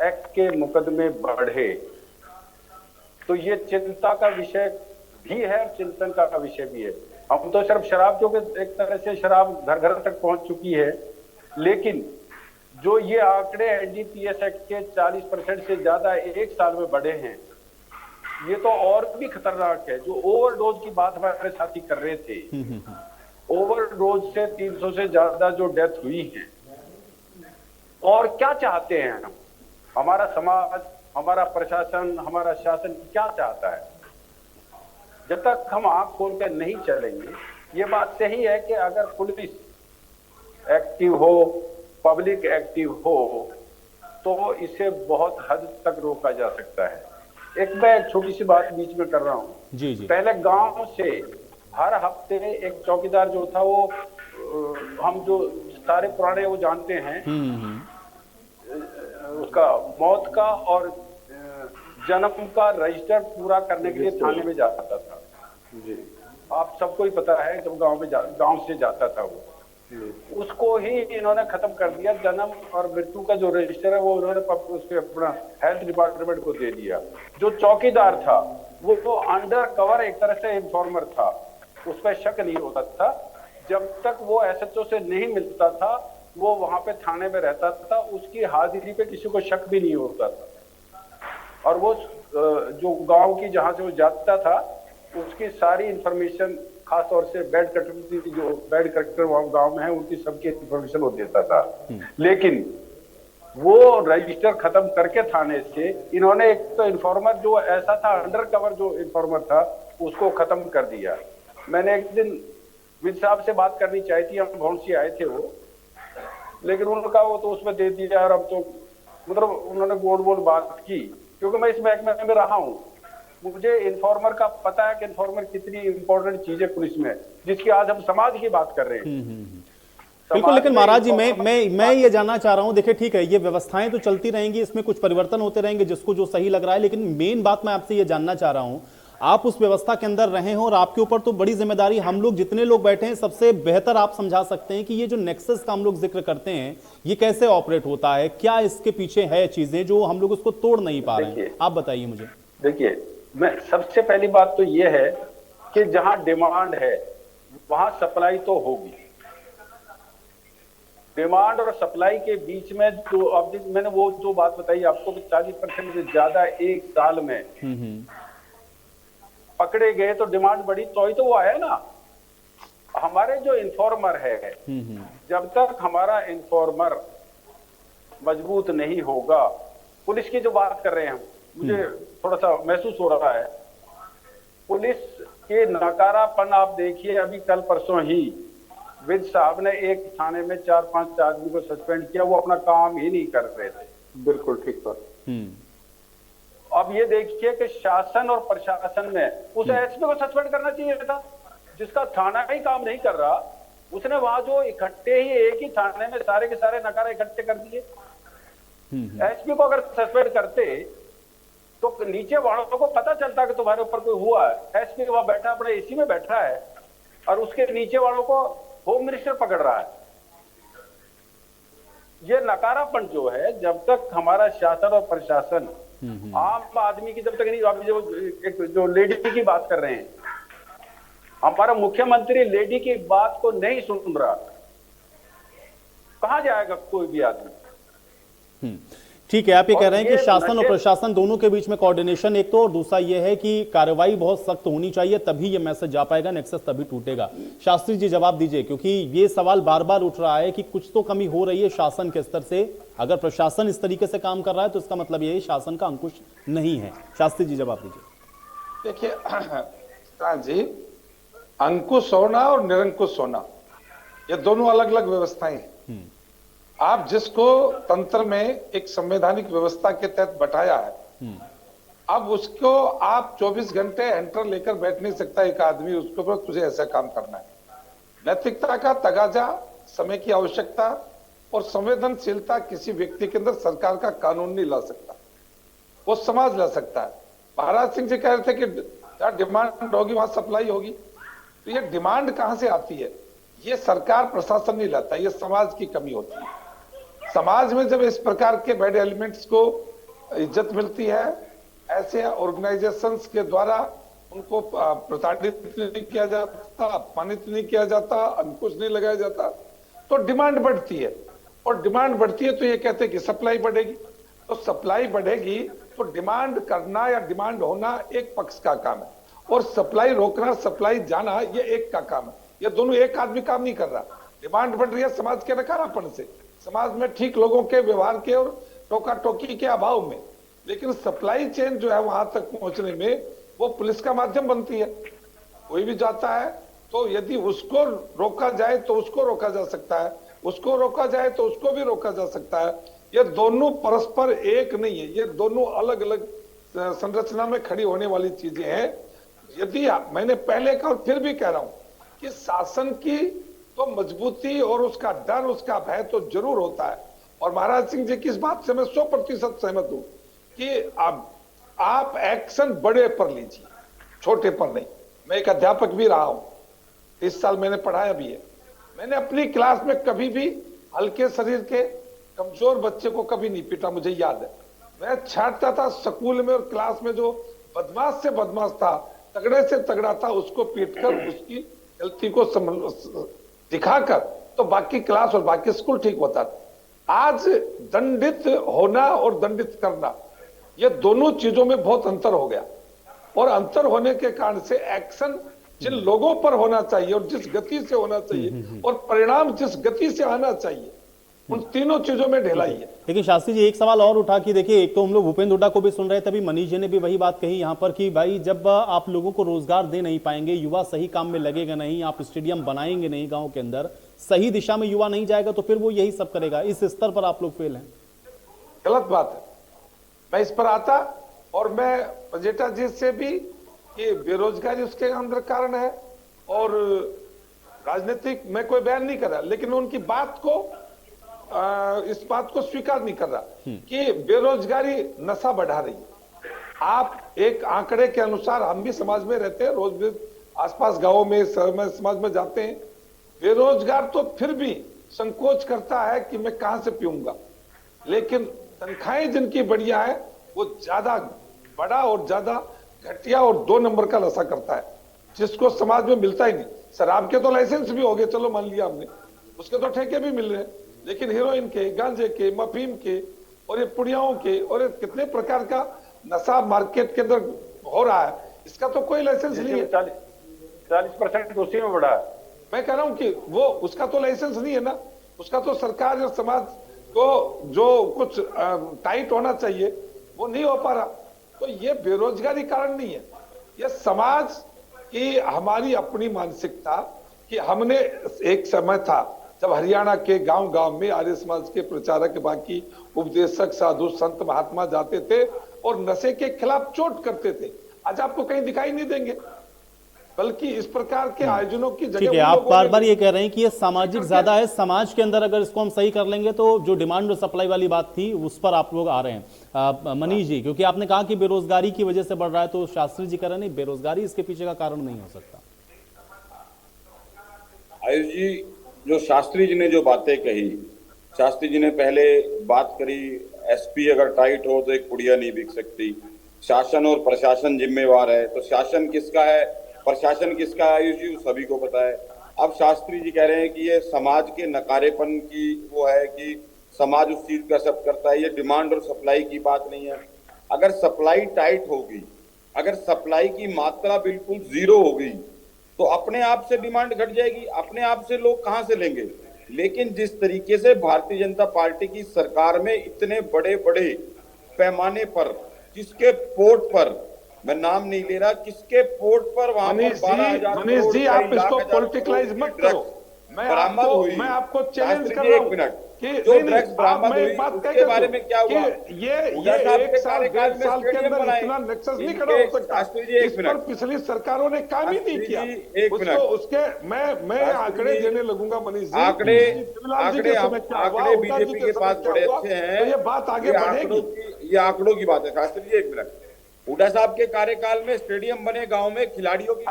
एक्ट के मुकदमे बढ़े। तो ये चिंता का विषय भी है और चिंतन का विषय भी है। हम तो सिर्फ शराब, क्योंकि एक तरह से शराब घर घर तक पहुंच चुकी है, लेकिन जो ये आंकड़े एनडीपीएस एक्ट के 40% से ज्यादा एक साल में बढ़े हैं, ये तो और भी खतरनाक है। जो ओवरडोज की बात हमारे साथी कर रहे थे, ओवरडोज से 300 से ज्यादा जो डेथ हुई है। और क्या चाहते हैं हम, हमारा समाज, हमारा प्रशासन, हमारा शासन क्या चाहता है? जब तक हम आंख खोल कर नहीं चलेंगे, ये बात सही है कि अगर पुलिस एक्टिव हो, पब्लिक एक्टिव हो, तो इसे बहुत हद तक रोका जा सकता है। मैं छोटी सी बात बीच में कर रहा हूँ। जी। पहले गांव से हर हफ्ते एक चौकीदार जो था, वो हम जो सारे पुराने वो जानते हैं, उसका मौत का और जन्म का रजिस्टर पूरा करने के लिए थाने में जाता था। जी, आप सबको ही पता है, जब गांव से जाता था वो, उसको ही इन्होंने खत्म कर दिया। जन्म और मृत्यु का जो रजिस्टर है, वो उन्होंने उसके अपना हेल्थ डिपार्टमेंट को दे दिया। जो चौकीदार था, वो अंडर कवर एक तरह से इन्फॉर्मर था, उस पर शक नहीं होता था। जब तक वो एसएचओ से नहीं मिलता था, वो वहां पे थाने में रहता था, उसकी हाजिरी पे किसी को शक भी नहीं होता था। और वो जो गांव की जहां से वो जाता था, उसकी सारी इंफॉर्मेशन, खास तौर से बेड कलेक्टर वहां गांव में है, उनकी सबकी इंफॉर्मेशन वो देता था। लेकिन वो रजिस्टर खत्म करके थाने से इन्होंने एक तो इन्फॉर्मर जो ऐसा था, अंडर कवर जो इन्फॉर्मर था, उसको खत्म कर दिया। मैंने एक दिन विद साहब से बात करनी चाहिए थी, हम भौंसी आए थे वो, लेकिन उनका वो तो उसमें दे दिया। और अब तो मतलब उन्होंने गोल गोल बात की, क्योंकि मैं इस महकमे में रहा हूँ, मुझे इन्फॉर्मर का पता है कि इन्फॉर्मर कितनी इंपॉर्टेंट चीज है पुलिस में, जिसकी आज हम समाज की बात कर रहे हैं। बिल्कुल, लेकिन में महाराज जी informer- मैं ये जानना चाह रहा हूं, देखिए ठीक है, ये व्यवस्थाएं तो चलती रहेंगी, इसमें कुछ परिवर्तन होते रहेंगे जिसको जो सही लग रहा है, लेकिन मेन बात मैं आपसे ये जानना चाह रहा हूं, आप उस व्यवस्था के अंदर रहे हो और आपके ऊपर तो बड़ी जिम्मेदारी, हम लोग जितने लोग बैठे हैं सबसे बेहतर आप समझा सकते हैं कि ये जो नेक्सस का हम लोग जिक्र करते हैं ये कैसे ऑपरेट होता है, क्या इसके पीछे है चीजें जो हम लोग उसको तोड़ नहीं पा रहे हैं, आप बताइए मुझे। देखिए, मैं सबसे पहली बात तो ये है कि जहां डिमांड है वहां सप्लाई तो होगी। डिमांड और सप्लाई के बीच में जो अब मैंने वो जो बात बताई आपको कि 40% से ज्यादा एक साल में पकड़े गए तो डिमांड बढ़ी, तो ही तो वो आया ना। हमारे जो इन्फॉर्मर है, जब तक हमारा इन्फॉर्मर मजबूत नहीं होगा, पुलिस की जो बात कर रहे हैं मुझे थोड़ा सा महसूस हो रहा है, पुलिस के नकारापन आप देखिए। अभी कल परसों ही विज साहब ने एक थाने में 4-5 आदमी को सस्पेंड किया, वो अपना काम ही नहीं कर रहे थे। बिल्कुल ठीक बात। अब ये देखिए कि शासन और प्रशासन में उसे एसपी को सस्पेंड करना चाहिए था, जिसका थाना ही काम नहीं कर रहा। उसने वहां जो इकट्ठे ही एक ही थाने में सारे के सारे नकारा इकट्ठे कर दिए। एसपी को अगर सस्पेंड करते तो नीचे वालों को पता चलता कि तुम्हारे ऊपर कोई हुआ है। एसपी वहां बैठा अपने एसी में बैठा है और उसके नीचे वालों को होम मिनिस्टर पकड़ रहा है। ये नकारापन जो है, जब तक हमारा शासन और प्रशासन आम आदमी की जब तक नहीं, आप जो लेडी की बात कर रहे हैं, हमारा मुख्यमंत्री लेडी की बात को नहीं सुन रहा, कहां जाएगा कोई भी आदमी। ठीक है, आप ये कह रहे हैं कि शासन और प्रशासन दोनों के बीच में कोऑर्डिनेशन एक तो, और दूसरा ये है कि कार्रवाई बहुत सख्त होनी चाहिए, तभी ये मैसेज जा पाएगा, नेक्सस तभी टूटेगा। शास्त्री जी जवाब दीजिए, क्योंकि ये सवाल बार बार उठ रहा है कि कुछ तो कमी हो रही है शासन के स्तर से। अगर प्रशासन इस तरीके से काम कर रहा है तो इसका मतलब ये है शासन का अंकुश नहीं है। शास्त्री जी जवाब दीजिए। देखिए जी, अंकुश होना और निरंकुश होना ये दोनों अलग अलग व्यवस्थाएं हैं। आप जिसको तंत्र में एक संवैधानिक व्यवस्था के तहत बैठाया है, अब उसको आप 24 घंटे एंटर लेकर बैठ नहीं सकता एक आदमी उसके ऊपर, तुझे ऐसा काम करना है। नैतिकता का तगाजा, समय की आवश्यकता और संवेदनशीलता किसी व्यक्ति के अंदर सरकार का कानून नहीं ला सकता, वो समाज ला सकता है। महाराज सिंह जी कह रहे थे कि जहां डिमांड होगी वहां सप्लाई होगी, तो ये डिमांड कहां से आती है? ये सरकार प्रशासन नहीं लाता, ये समाज की कमी होती है। समाज में जब इस प्रकार के बैड एलिमेंट्स को इज्जत मिलती है, ऐसे ऑर्गेनाइजेशंस के द्वारा उनको प्रताड़ित नहीं किया जाता, अपमानित नहीं किया जाता, अंकुश नहीं लगाया जाता, तो डिमांड बढ़ती है। और डिमांड बढ़ती है तो ये कहते हैं कि सप्लाई बढ़ेगी, तो सप्लाई बढ़ेगी तो डिमांड करना या डिमांड होना एक पक्ष का काम है, और सप्लाई रोकना, सप्लाई जाना ये एक का काम है। ये दोनों एक आदमी काम नहीं कर रहा। डिमांड बढ़ रही है समाज के नकारापन से, समाज में ठीक लोगों के व्यवहार के और टोका टोकी के अभाव में, लेकिन सप्लाई चेन जो है वहां तक पहुंचने में वो पुलिस का माध्यम बनती है। कोई भी जाता है तो यदि उसको रोका जाए तो उसको रोका जा सकता है, उसको रोका जाए तो उसको भी रोका जा सकता है। ये दोनों परस्पर एक नहीं है, ये दोनों अलग अलग संरचना में खड़ी होने वाली चीजें हैं। यदि मैंने पहले कहा और फिर भी कह रहा हूं कि शासन की तो मजबूती और उसका डर, उसका भय तो जरूर होता है। और महाराज सिंह जी की इस बात से मैं 100% सहमत हूं कि आप एक्शन बड़े पर लीजिए, छोटे पर नहीं। मैं एक अध्यापक भी रहा हूं, 30 साल मैंने पढ़ाया भी है। मैंने अपनी क्लास में कभी भी हल्के शरीर के कमजोर बच्चे को कभी नहीं पीटा, मुझे याद है। मैं छांटता था स्कूल में और क्लास में, जो बदमाश से बदमाश था, तगड़े से तगड़ा था, उसको पीटकर उसकी गलती को दिखाकर तो बाकी क्लास और बाकी स्कूल ठीक होता था। आज दंडित होना और दंडित करना, ये दोनों चीजों में बहुत अंतर हो गया, और अंतर होने के कारण से एक्शन जिन लोगों पर होना चाहिए और जिस गति से होना चाहिए और परिणाम जिस गति से आना चाहिए, उन तीनों चीजों में ढिलाई है। लेकिन शास्त्री जी एक सवाल और उठा कि देखिए, एक तो हम लोग भूपेंद्र हुड्डा को भी सुन रहे थे, तभी मनीष जी ने भी वही बात कही यहाँ पर कि भाई जब आप लोगों को रोजगार दे नहीं पाएंगे, युवा सही काम में लगेगा नहीं, आप स्टेडियम बनाएंगे नहीं गांव के अंदर, सही दिशा में युवा नहीं जाएगा, तो फिर वो यही सब करेगा। इस स्तर पर आप लोग फेल हैं। गलत बात है। मैं इस पर आता और मैं मजेटा जी से भी कि बेरोजगारी उसके अंदर कारण है, और राजनीतिक मैं कोई बयान नहीं कर रहा, लेकिन मैं उनकी बात को इस बात को स्वीकार नहीं कर रहा कि बेरोजगारी नशा बढ़ा रही है। आप एक आंकड़े के अनुसार, हम भी समाज में रहते हैं, रोज भी आसपास गांवों में, शहर में, समाज में जाते हैं, बेरोजगार तो फिर भी संकोच करता है कि मैं कहां से पीऊंगा, लेकिन तनख्वाहें जिनकी बढ़िया है वो ज्यादा बड़ा और ज्यादा घटिया और 2 नंबर का नशा करता है, जिसको समाज में मिलता ही नहीं। शराब के तो लाइसेंस भी हो गए, चलो मान लिया हमने, उसके तो ठेके भी मिल रहे हैं, लेकिन हीरोइन के, गांजे के, मफीम के और ये पुड़ियाओं के और ये कितने प्रकार का नशा मार्केट के अंदर हो रहा है, इसका तो कोई लाइसेंस नहीं है। 40% उसी में बढ़ा है। मैं कह रहा हूं कि वो उसका तो लाइसेंस नहीं है ना, उसका तो सरकार और समाज को जो कुछ टाइट होना चाहिए वो नहीं हो पा रहा। तो ये बेरोजगारी कारण नहीं है, ये समाज की हमारी अपनी मानसिकता कि हमने एक समय था जब हरियाणा के गांव गांव में आर्य समाज के प्रचारक, बाकी उपदेशक, साधु संत महात्मा जाते थे और नशे के खिलाफ चोट करते थे। आज आपको कहीं दिखाई नहीं देंगे, बल्कि इस प्रकार के आयोजनों की जगह। ठीक है, आप बार बार ये कह रहे हैं कि ये सामाजिक ज्यादा है, समाज के अंदर अगर इसको हम सही कर लेंगे तो जो डिमांड और सप्लाई वाली बात थी उस पर आप लोग आ रहे हैं। मनीष जी, क्योंकि आपने कहा कि बेरोजगारी की वजह से बढ़ रहा है, तो शास्त्री जी कह रहे हैं नहीं, बेरोजगारी इसके पीछे का कारण नहीं हो सकता। आयुष जी, जो शास्त्री जी ने जो बातें कही, शास्त्री जी ने पहले बात करी एसपी अगर टाइट हो तो एक पुड़िया नहीं बिक सकती, शासन और प्रशासन जिम्मेवार है, तो शासन किसका है, प्रशासन किसका है, आयुष जी सभी को पता है। अब शास्त्री जी कह रहे हैं कि ये समाज के नकारेपन की वो है कि समाज उस चीज का सब करता है, ये डिमांड और सप्लाई की बात नहीं है। अगर सप्लाई टाइट होगी, अगर सप्लाई की मात्रा बिल्कुल 0 होगी तो अपने आप से डिमांड घट जाएगी, अपने आप से लोग कहां से लेंगे। लेकिन जिस तरीके से भारतीय जनता पार्टी की सरकार में इतने बड़े बड़े पैमाने पर, जिसके पोर्ट पर, मैं नाम नहीं ले रहा, किसके पोर्ट पर वहां पर 12,000 मनीष जी, आप इसको पॉलिटिकलाइज मत करो। मैं आपको चैलेंज कर रहा हूं कि जो ड्रग्स बरामद हुई उसके बारे में क्या हुआ, ये 1 साल 1.5 साल के अंदर इतना नेक्सस नहीं खड़ा हो सकता। इस पर पिछली सरकारों ने काम ही नहीं किया। उसके मैं आंकड़े देने लगूंगा मनीष जी। आंकड़े बीजेपी के पास बड़े अच्छे हैं, तो ये बात आगे बढ़ेगी। ये आंकड़ों की बात है। शास्त्री जी 1 मिनट, हुड्डा साहब के कार्यकाल में स्टेडियम बने गांव में, खिलाड़ियों की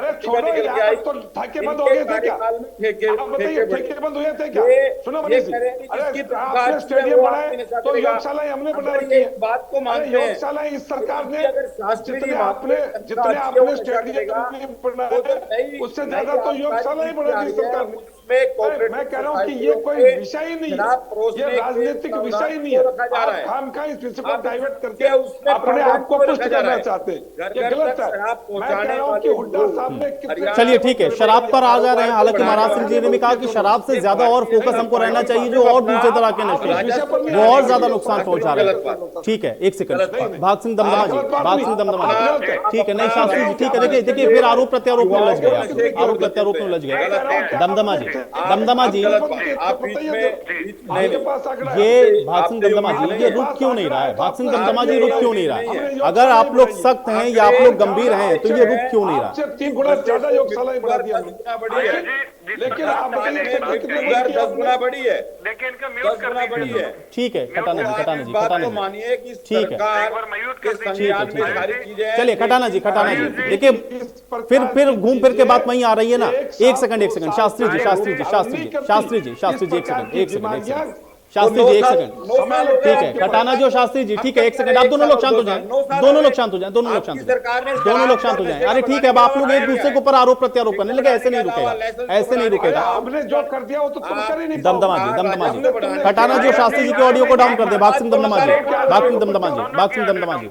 तो ठेके बंद हो गए थे क्या? ठेके बंद हुए थे क्या? सुनो मनीष जी, आपने स्टेडियम बनाए तो योगशालाएं हमने बना रखी है। बात को मानते हैं, योगशालाएं इस सरकार ने, जितने आपने स्टेडियम बनाए उससे ज्यादा तो योगशालाएं बना दी सरकार ने। मैं कह रहा हूँ कि ये कोई विषय ही नहीं है, ये राजनीतिक विषय ही नहीं है। आप खामखा इस विषय को डाइवर्ट करके अपने आप को पुष्ट करना चाहते हैं, ये गलत है। मैं कह रहा हूँ कि हुड्डा साहब ने, चलिए ठीक है, शराब पर आ जा रहे हैं। हालांकि महाराज सिंह जी ने भी कहा कि शराब से ज्यादा और फोकस हमको रहना चाहिए, जो और दूसरे तरह के नशे वो और ज्यादा नुकसान पहुंचा रहे हैं। ठीक है, 1 सेकंड, भाग सिंह दमदमा जी, भाग सिंह दमदमा जी, ठीक है, नहीं शास्त्री जी, ठीक है, देखिए फिर आरोप प्रत्यारोप में लग गए, आरोप प्रत्यारोप में लग गए। दमदमा जी, दमदमा जी, ये भाग सिंह दमदमा जी, ये रुक क्यों नहीं रहा है? भाग सिंह दमदमा जी, रुक क्यों नहीं रहा है? अगर आप लोग सख्त हैं या आप लोग गंभीर हैं तो ये रुक क्यों नहीं रहा? 3 गुना ज्यादा योगशालाएं बढ़ा दिया, लेकिन आप बताइए 10 गुना बड़ी है, लेकिन इनका म्यूट कर दीजिए। ठीक है, खटाना जी, खटाना जी, खटाना जी, मानिए कि ठीक है, चीजें, चलिए खटाना जी, खटाना जी, देखिए फिर घूम फिर के बात वहीं आ रही है ना। 1 second, Shastri ji, Shastri ji, Shastri ji, Shastri ji, Shastri ji, 1 second, Shastri ji 1 second, ठीक है, खटाना जी और शास्त्री जी, ठीक है, 1 सेकंड, आप दोनों लोग शांत हो जाएं, दोनों लोग शांत हो जाएं, दोनों लोग शांत हो जाएं, दोनों लोग शांत हो जाएं। अरे ठीक है, अब आप लोग एक दूसरे के ऊपर आरोप प्रत्यारोप करने लगे, ऐसे नहीं रुकेगा, ऐसे नहीं रुकेगा। आपने जो कर दिया वो तो तुम कर ही नहीं। दमदमा जी, दमदमा जी, खटाना जी और शास्त्री जी के ऑडियो को डाउन कर दे। भाग सिंह दमदमा जी, भाग सिंह दमदमा जी, भाग सिंह दमदमा जी,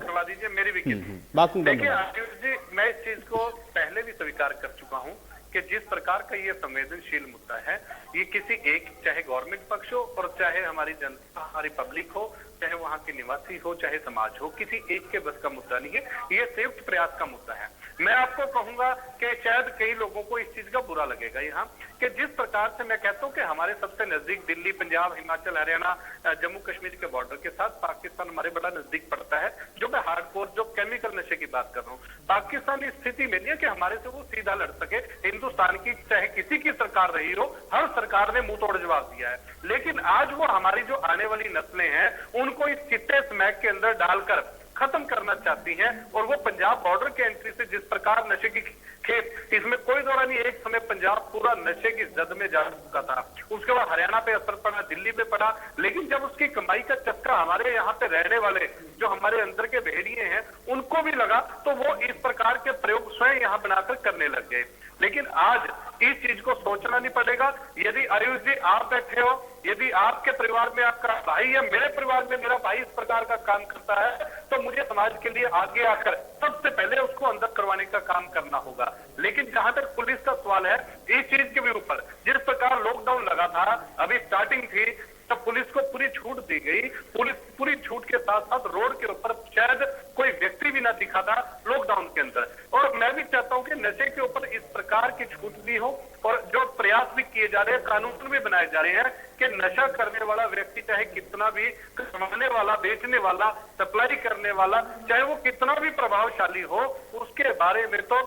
भाग सिंह दमदमा जी। मैं इस चीज को पहले भी स्वीकार कर चुका हूँ कि जिस प्रकार का ये संवेदनशील मुद्दा है, ये किसी एक, चाहे गवर्नमेंट पक्ष हो और चाहे हमारी जनता, हमारी पब्लिक हो, चाहे वहाँ के निवासी हो, चाहे समाज हो, किसी एक के बस का मुद्दा नहीं है। ये संयुक्त प्रयास प्रयास का मुद्दा है। मैं आपको कहूंगा कि शायद कई लोगों को इस चीज का बुरा लगेगा यहाँ, कि जिस प्रकार से मैं कहता हूँ कि हमारे सबसे नजदीक दिल्ली, पंजाब, हिमाचल, हरियाणा, जम्मू कश्मीर के बॉर्डर के साथ पाकिस्तान हमारे बड़ा नजदीक पड़ता है, जो मैं हार्डकोर जो केमिकल नशे की बात कर रहा हूँ। पाकिस्तान इस स्थिति में नहीं है कि हमारे से वो सीधा लड़ सके। हिंदुस्तान की चाहे किसी की सरकार रही हो, हर सरकार ने मुंह तोड़ जवाब दिया है, लेकिन आज वो हमारी जो आने वाली नस्लें हैं उनको इस चिट्टे स्मैक के अंदर डालकर खत्म करना चाहती हैं। और वो पंजाब बॉर्डर के एंट्री से जिस प्रकार नशे की खेप, इसमें कोई दौरा नहीं, एक समय पंजाब पूरा नशे की जद में जा चुका था, उसके बाद हरियाणा पे असर पड़ा, दिल्ली पे पड़ा, लेकिन जब उसकी कमाई का चक्का हमारे यहाँ पे रहने वाले जो हमारे अंदर के भेड़िए हैं उनको भी लगा, तो वो इस प्रकार के प्रयोग स्वयं यहाँ बनाकर करने लग गए। लेकिन आज इस चीज को सोचना नहीं पड़ेगा। यदि आयुष जी आप बैठे हो, यदि आपके परिवार में आपका भाई या मेरे परिवार में मेरा भाई इस प्रकार का काम करता है, तो मुझे समाज के लिए आगे आकर सबसे पहले उसको अंदर करवाने का काम करना होगा। लेकिन जहां तक पुलिस का सवाल है, इस चीज के भी ऊपर जिस प्रकार लॉकडाउन लगा था, अभी स्टार्टिंग थी, तब पुलिस को पूरी छूट दी गई। पुलिस पूरी छूट के साथ साथ रोड के ऊपर शायद कोई व्यक्ति भी ना दिखा था लॉकडाउन के अंदर। और मैं भी चाहता हूं कि नशे के ऊपर इस प्रकार की छूट दी हो, और जो प्रयास भी किए जा रहे हैं, कानून भी बनाए जा रहे हैं कि नशा करने वाला व्यक्ति चाहे कितना भी कमाने वाला, बेचने वाला, सप्लाई करने वाला, चाहे वो कितना भी प्रभावशाली हो, उसके बारे में तो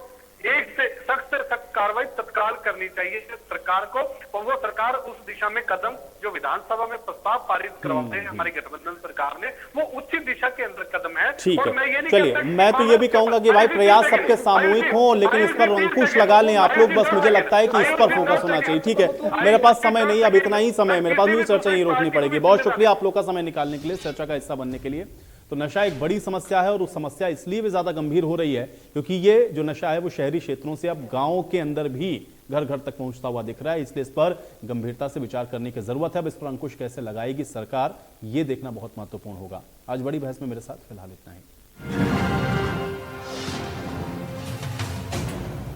एक से सख्त कार्रवाई तत्काल करनी चाहिए सरकार को। और वो सरकार उस दिशा में कदम जो विधानसभा में प्रस्ताव पारित करवाते हैं हमारी गठबंधन सरकार ने, वो उचित दिशा के अंदर कदम है। ठीक और है, मैं ये नहीं चलिए, मैं तो ये भी कहूंगा कि भाई प्रयास सबके सामूहिक हो, लेकिन इस पर अंकुश लगा लें आप लोग। बस मुझे लगता है कि इस पर फोकस होना चाहिए। ठीक है, मेरे पास समय नहीं, अब इतना ही समय मेरे पास, मुझे चर्चा यही रोकनी पड़ेगी। बहुत शुक्रिया आप लोग का समय निकालने के लिए, चर्चा का हिस्सा बनने के लिए। तो नशा एक बड़ी समस्या है, और उस समस्या इसलिए भी ज्यादा गंभीर हो रही है क्योंकि ये जो नशा है वो शहरी क्षेत्रों से अब गांवों के अंदर भी घर घर तक पहुंचता हुआ दिख रहा है। इसलिए इस पर गंभीरता से विचार करने की जरूरत है। अब इस पर अंकुश कैसे लगाएगी सरकार, ये देखना बहुत महत्वपूर्ण होगा। आज बड़ी बहस में मेरे साथ फिलहाल इतना ही।